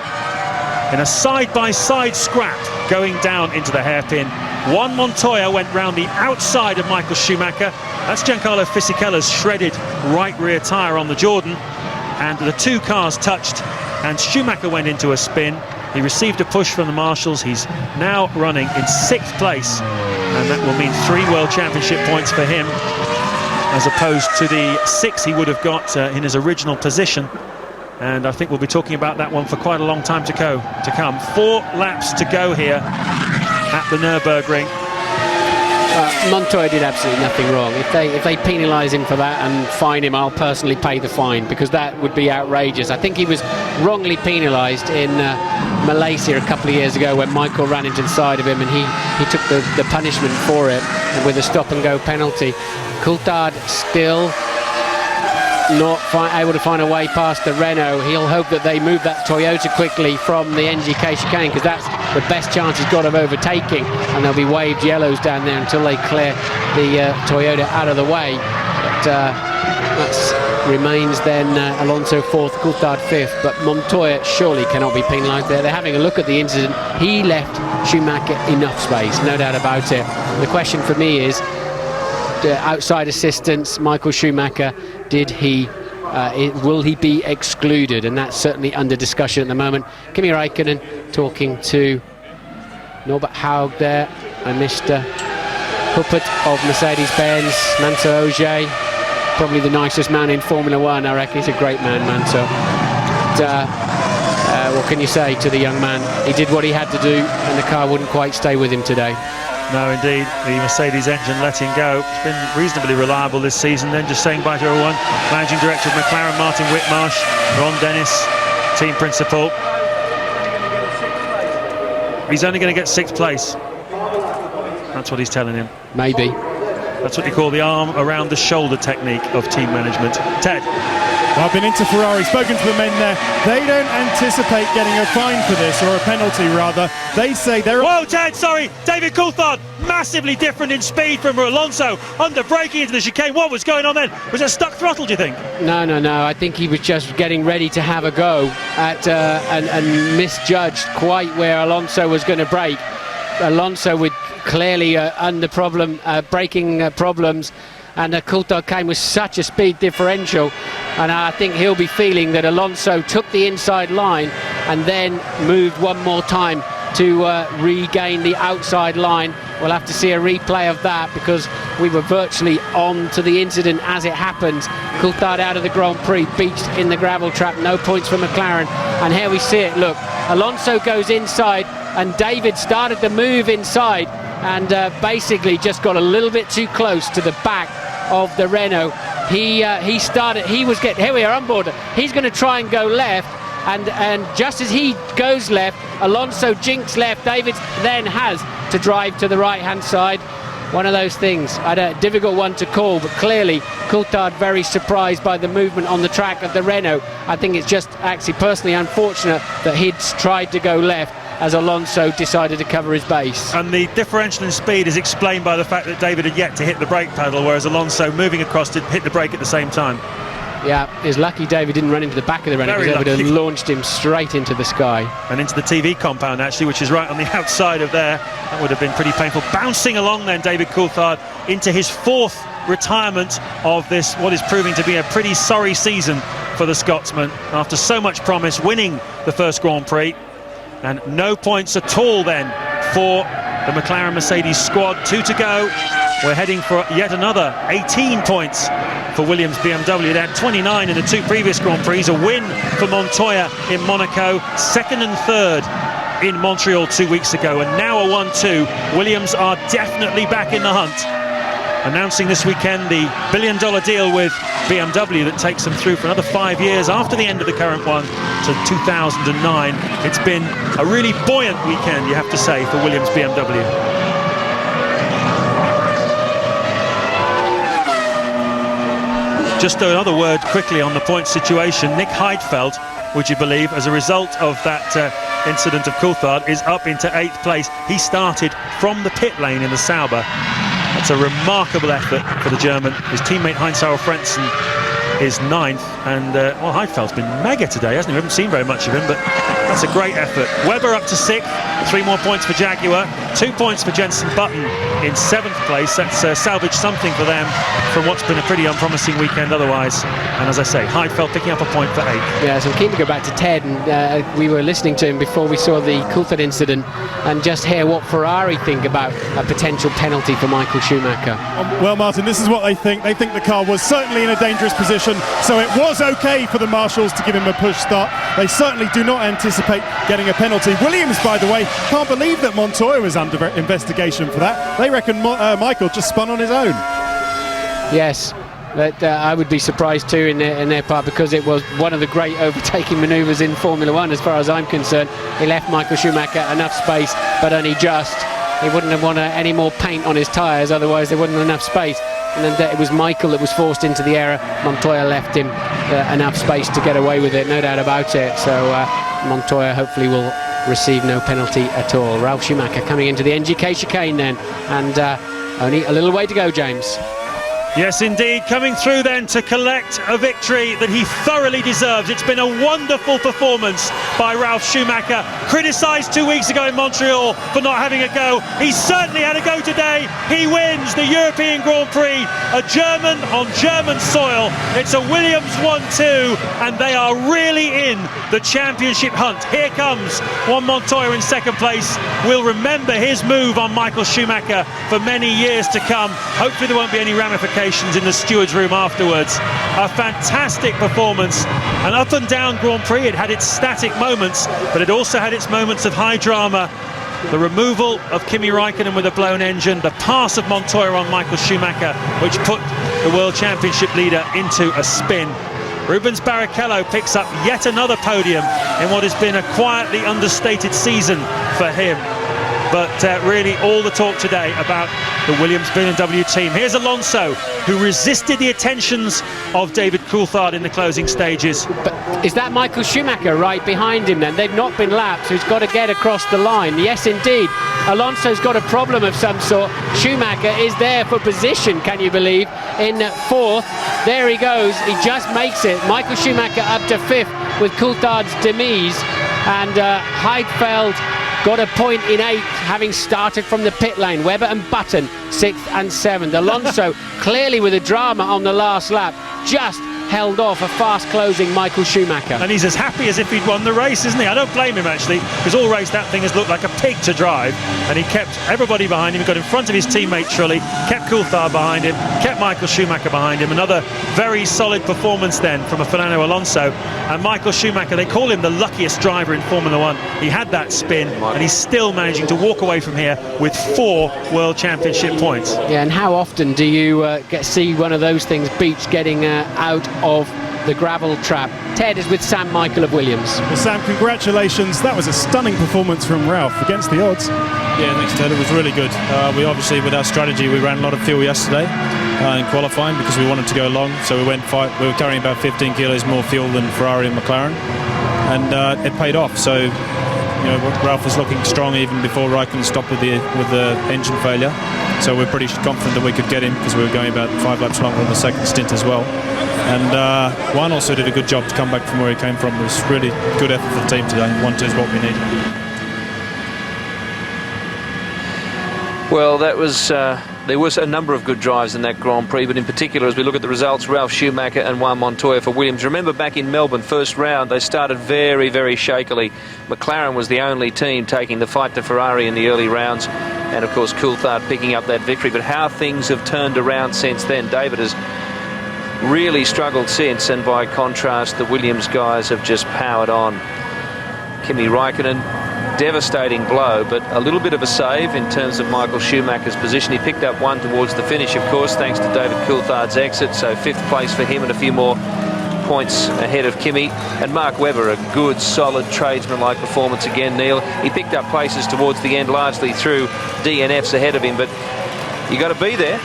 in a side-by-side scrap going down into the hairpin, Juan Montoya went round the outside of Michael Schumacher. That's Giancarlo Fisichella's shredded right rear tyre on the Jordan, and the two cars touched and Schumacher went into a spin. He received a push from the marshals. He's now running in 6th place, and that will mean 3 World Championship points for him, as opposed to the 6 he would have got in his original position. And I think we'll be talking about that one for quite a long time to come. 4 laps to go here at the Nürburgring. Montoya did absolutely nothing wrong. If they penalise him for that and fine him, I'll personally pay the fine, because that would be outrageous. I think he was wrongly penalised in Malaysia a couple of years ago when Michael ran into the side of him, and he took the punishment for it with a stop-and-go penalty. Coulthard still not able to find a way past the Renault. He'll hope that they move that Toyota quickly from the NGK chicane, because that's the best chance he's got of overtaking, and there'll be waved yellows down there until they clear the Toyota out of the way. But that remains then Alonso 4th, Coulthard 5th, but Montoya surely cannot be penalised there. They're having a look at the incident. He left Schumacher enough space, no doubt about it. The question for me is, outside assistance, Michael Schumacher, will he be excluded? And that's certainly under discussion at the moment. Kimi Raikkonen talking to Norbert Haug there, and Mr. Huppert of Mercedes-Benz, Mansour Ogier, probably the nicest man in Formula One, I reckon. He's a great man, Mansour. But, what can you say to the young man? He did what he had to do, and the car wouldn't quite stay with him today. No, indeed, the Mercedes engine letting go. It's been reasonably reliable this season. Then just saying bye to everyone. Managing Director of McLaren, Martin Whitmarsh, Ron Dennis, team principal. He's only going to get 6th place. That's what he's telling him. Maybe. That's what you call the arm around the shoulder technique of team management. Ted. Well, I've been into Ferrari, spoken to the men there. They don't anticipate getting a fine for this, or a penalty rather. They say they're... Whoa, Ted, sorry. David Coulthard massively different in speed from Alonso under braking into the chicane. What was going on then? Was it stuck throttle, do you think? No. I think he was just getting ready to have a go at and misjudged quite where Alonso was going to brake. Alonso with clearly under braking problems, and Coulthard came with such a speed differential, and I think he'll be feeling that Alonso took the inside line and then moved one more time to regain the outside line. We'll have to see a replay of that, because we were virtually on to the incident as it happened. Coulthard out of the Grand Prix, beached in the gravel trap, no points for McLaren, and here we see it. Look, Alonso goes inside, and David started to move inside, and basically just got a little bit too close to the back of the Renault. Here we are on board. He's going to try and go left, and just as he goes left, Alonso jinks left. David then has to drive to the right hand side. One of those things, a difficult one to call, but clearly Coulthard very surprised by the movement on the track of the Renault. I think it's just actually personally unfortunate that he'd tried to go left as Alonso decided to cover his base. And the differential in speed is explained by the fact that David had yet to hit the brake pedal, whereas Alonso, moving across, did hit the brake at the same time. Yeah, it's lucky David didn't run into the back of the Renault, because it would have launched him straight into the sky. And into the TV compound, actually, which is right on the outside of there. That would have been pretty painful. Bouncing along then, David Coulthard, into his 4th retirement of this, what is proving to be a pretty sorry season for the Scotsman. After so much promise, winning the first Grand Prix. And no points at all then for the McLaren Mercedes squad. 2 to go. We're heading for yet another 18 points for Williams-BMW. They had 29 in the 2 previous Grand Prix. A win for Montoya in Monaco, 2nd and 3rd in Montreal 2 weeks ago, and now a 1-2. Williams are definitely back in the hunt, announcing this weekend the $1 billion deal with BMW that takes them through for another 5 years after the end of the current one to 2009. It's been a really buoyant weekend, you have to say, for Williams-BMW. Just another word quickly on the point situation. Nick Heidfeld, would you believe, as a result of that incident of Coulthard, is up into 8th place. He started from the pit lane in the Sauber. That's a remarkable effort for the German. His teammate Heinz-Harald Frentzen is 9th, and well, Heidfeld's been mega today, hasn't he? We haven't seen very much of him, but that's a great effort. Webber up to 6th, 3 more points for Jaguar, 2 points for Jenson Button in 7th place. That's salvaged something for them from what's been a pretty unpromising weekend otherwise. And as I say, Heidfeld picking up a point for 8th. Yeah, so I'm keen to go back to Ted, and we were listening to him before we saw the Coulthard incident, and just hear what Ferrari think about a potential penalty for Michael Schumacher. Well, Martin, this is what they think. They think the car was certainly in a dangerous position, so it was okay for the marshals to give him a push start. They certainly do not anticipate getting a penalty. Williams, by the way, can't believe that Montoya was under investigation for that. They reckon Michael just spun on his own. Yes, but I would be surprised too in their part, because it was one of the great overtaking manoeuvres in Formula One as far as I'm concerned. He left Michael Schumacher enough space, but only just. He wouldn't have wanted any more paint on his tyres, otherwise there wasn't enough space. And then it was Michael that was forced into the error. Montoya left him enough space to get away with it, no doubt about it. So Montoya hopefully will receive no penalty at all. Ralf Schumacher coming into the NGK chicane then, and only a little way to go, James. Yes, indeed, coming through then to collect a victory that he thoroughly deserves. It's been a wonderful performance by Ralf Schumacher, criticised 2 weeks ago in Montreal for not having a go. He certainly had a go today. He wins the European Grand Prix, a German on German soil. It's a Williams 1-2, and they are really in the championship hunt. Here comes Juan Montoya in 2nd place. We'll remember his move on Michael Schumacher for many years to come. Hopefully there won't be any ramifications in the steward's room afterwards. A fantastic performance, an up and down Grand Prix. It had its static moments, but it also had its moments of high drama. The removal of Kimi Raikkonen with a blown engine, the pass of Montoya on Michael Schumacher, which put the World Championship leader into a spin. Rubens Barrichello picks up yet another podium in what has been a quietly understated season for him. But really all the talk today about the Williams-BMW team. Here's Alonso, who resisted the attentions of David Coulthard in the closing stages. But is that Michael Schumacher right behind him then? They've not been lapped, so he's got to get across the line. Yes, indeed. Alonso's got a problem of some sort. Schumacher is there for position, can you believe, in 4th. There he goes, he just makes it. Michael Schumacher up to 5th with Coulthard's demise, and Heidfeld got a point in 8th, having started from the pit lane. Webber and Button 6th and 7th. Alonso clearly with a drama on the last lap, just held off a fast-closing Michael Schumacher. And he's as happy as if he'd won the race, isn't he? I don't blame him, actually, because all race that thing has looked like a pig to drive, and he kept everybody behind him. He got in front of his teammate Trulli, kept Coulthard behind him, kept Michael Schumacher behind him. Another very solid performance then from a Fernando Alonso. And Michael Schumacher, they call him the luckiest driver in Formula 1. He had that spin, and he's still managing to walk away from here with 4 World Championship points. Yeah, and how often do you see one of those things, Beach, getting out of the gravel trap? Ted is with Sam Michael of Williams. Well, Sam, congratulations. That was a stunning performance from Ralph against the odds. Yeah, thanks, Ted. It was really good. We obviously, with our strategy, we ran a lot of fuel yesterday in qualifying because we wanted to go long. So we were carrying about 15 kilos more fuel than Ferrari and McLaren, and it paid off. So, you know, Ralph was looking strong even before Raikkonen stopped with the engine failure. So we're pretty confident that we could get him because we were going about 5 laps longer on the second stint as well. And Juan also did a good job to come back from where he came from. It was really good effort for the team today. 1-2 is what we need. Well, that was there was a number of good drives in that Grand Prix, but in particular, as we look at the results, Ralf Schumacher and Juan Montoya for Williams. Remember back in Melbourne, first round, they started very, very shakily. McLaren was the only team taking the fight to Ferrari in the early rounds, and of course Coulthard picking up that victory. But how things have turned around since then. David has really struggled since, and by contrast, the Williams guys have just powered on. Kimi Raikkonen, devastating blow, but a little bit of a save in terms of Michael Schumacher's position. He picked up 1 towards the finish, of course, thanks to David Coulthard's exit, so 5th place for him and a few more points ahead of Kimi. And Mark Webber, a good, solid, tradesman-like performance again, Neil. He picked up places towards the end, largely through DNFs ahead of him, but you got to be there.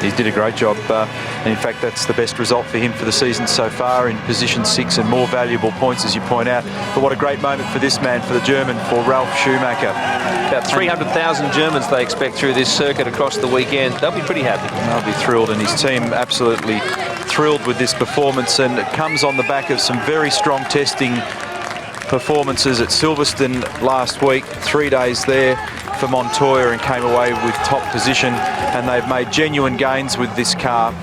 He did a great job, and in fact that's the best result for him for the season so far, in position 6 and more valuable points, as you point out. But what a great moment for this man, for the German, for Ralf Schumacher. About 300,000 Germans they expect through this circuit across the weekend. They'll be pretty happy. They'll be thrilled, and his team absolutely thrilled with this performance, and it comes on the back of some very strong testing performances at Silverstone last week. 3 days there for Montoya and came away with top position, and they've made genuine gains with this car.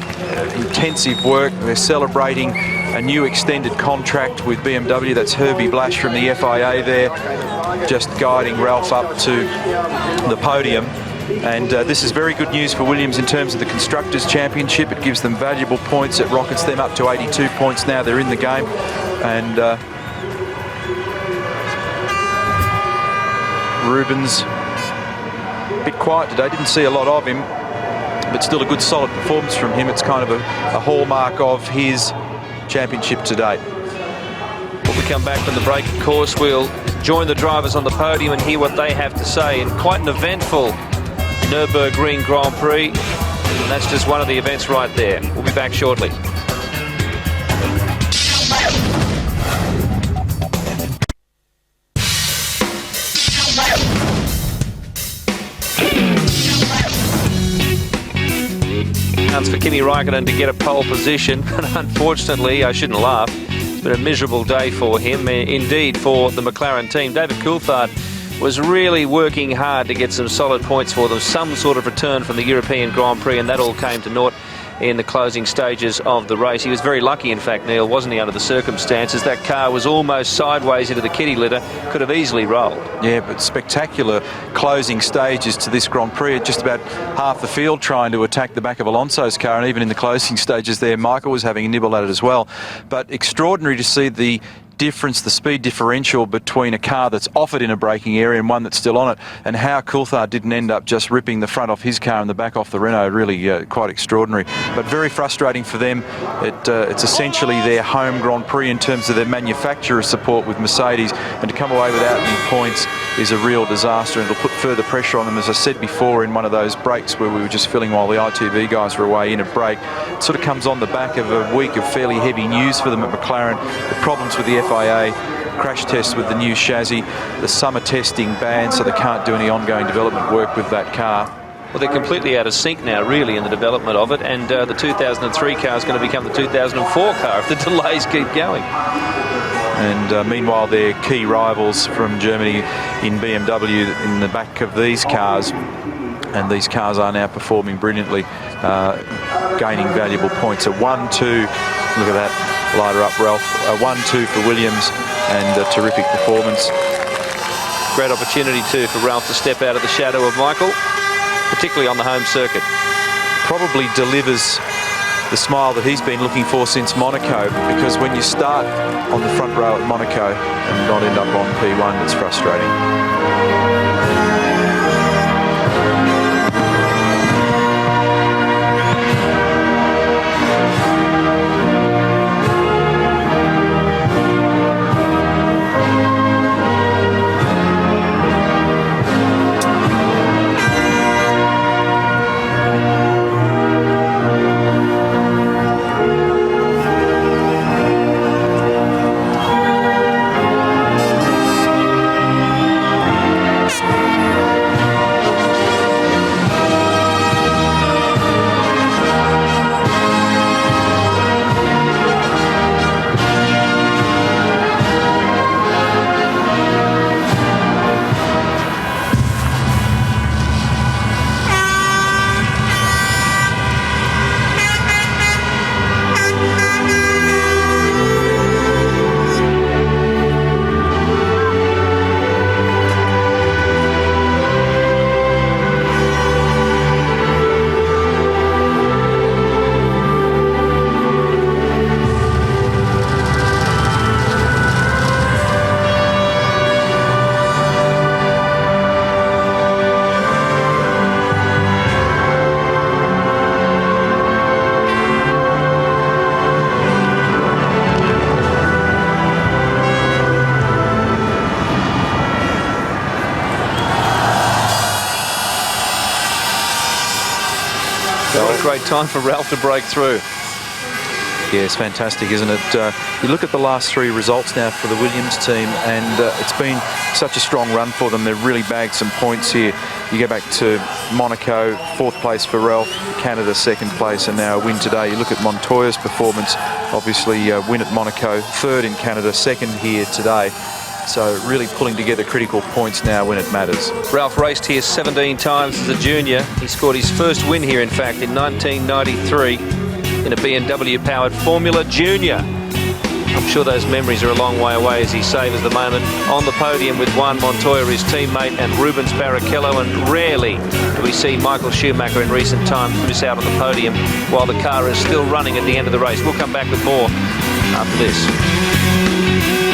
Intensive work. They're celebrating a new extended contract with BMW. That's Herbie Blash from the FIA there, just guiding Ralph up to the podium. And this is very good news for Williams in terms of the Constructors' Championship. It gives them valuable points. It rockets them up to 82 points now. They're in the game. And Rubens, a bit quiet today, didn't see a lot of him, but still a good solid performance from him. It's kind of a hallmark of his championship to date. When we come back from the break, of course, we'll join the drivers on the podium and hear what they have to say in quite an eventful Nürburgring Grand Prix. And that's just one of the events right there. We'll be back shortly. For Kimi Raikkonen to get a pole position, but unfortunately, I shouldn't laugh, it's been a miserable day for him, indeed for the McLaren team. David Coulthard was really working hard to get some solid points for them, some sort of return from the European Grand Prix, and that all came to naught in the closing stages of the race. He was very lucky, in fact, Neil, wasn't he, under the circumstances? That car was almost sideways into the kitty litter, could have easily rolled. Yeah, but spectacular closing stages to this Grand Prix. Just about half the field trying to attack the back of Alonso's car, and even in the closing stages there, Michael was having a nibble at it as well. But extraordinary to see the difference, the speed differential between a car that's offered in a braking area and one that's still on it, and how Coulthard didn't end up just ripping the front off his car and the back off the Renault. Really quite extraordinary, but very frustrating for them. It's essentially their home Grand Prix in terms of their manufacturer support with Mercedes, and to come away without any points is a real disaster, and it'll put further pressure on them. As I said before in one of those breaks where we were just filling while the ITV guys were away in a break, it sort of comes on the back of a week of fairly heavy news for them at McLaren. The problems with the FIA, crash test with the new chassis. The summer testing banned, so they can't do any ongoing development work with that car. Well, they're completely out of sync now, really, in the development of it, and the 2003 car is going to become the 2004 car if the delays keep going. And meanwhile, their key rivals from Germany in BMW in the back of these cars, and these cars are now performing brilliantly, gaining valuable points. A 1-2, look at that, light her up, Ralph. A 1-2 for Williams, and a terrific performance. Great opportunity, too, for Ralph to step out of the shadow of Michael, particularly on the home circuit. Probably delivers the smile that he's been looking for since Monaco, because when you start on the front row at Monaco and not end up on P1, it's frustrating. Great time for Ralph to break through. Yeah, it's fantastic, isn't it? You look at the last three results now for the Williams team, and it's been such a strong run for them. They've really bagged some points here. You go back to Monaco, 4th place for Ralph, Canada 2nd place, and now a win today. You look at Montoya's performance, obviously win at Monaco, 3rd in Canada, 2nd here today. So really pulling together critical points now when it matters. Ralph raced here 17 times as a junior. He scored his first win here, in fact, in 1993 in a BMW-powered Formula Junior. I'm sure those memories are a long way away as he savours the moment on the podium with Juan Montoya, his teammate, and Rubens Barrichello. And rarely do we see Michael Schumacher in recent times miss out on the podium while the car is still running at the end of the race. We'll come back with more after this.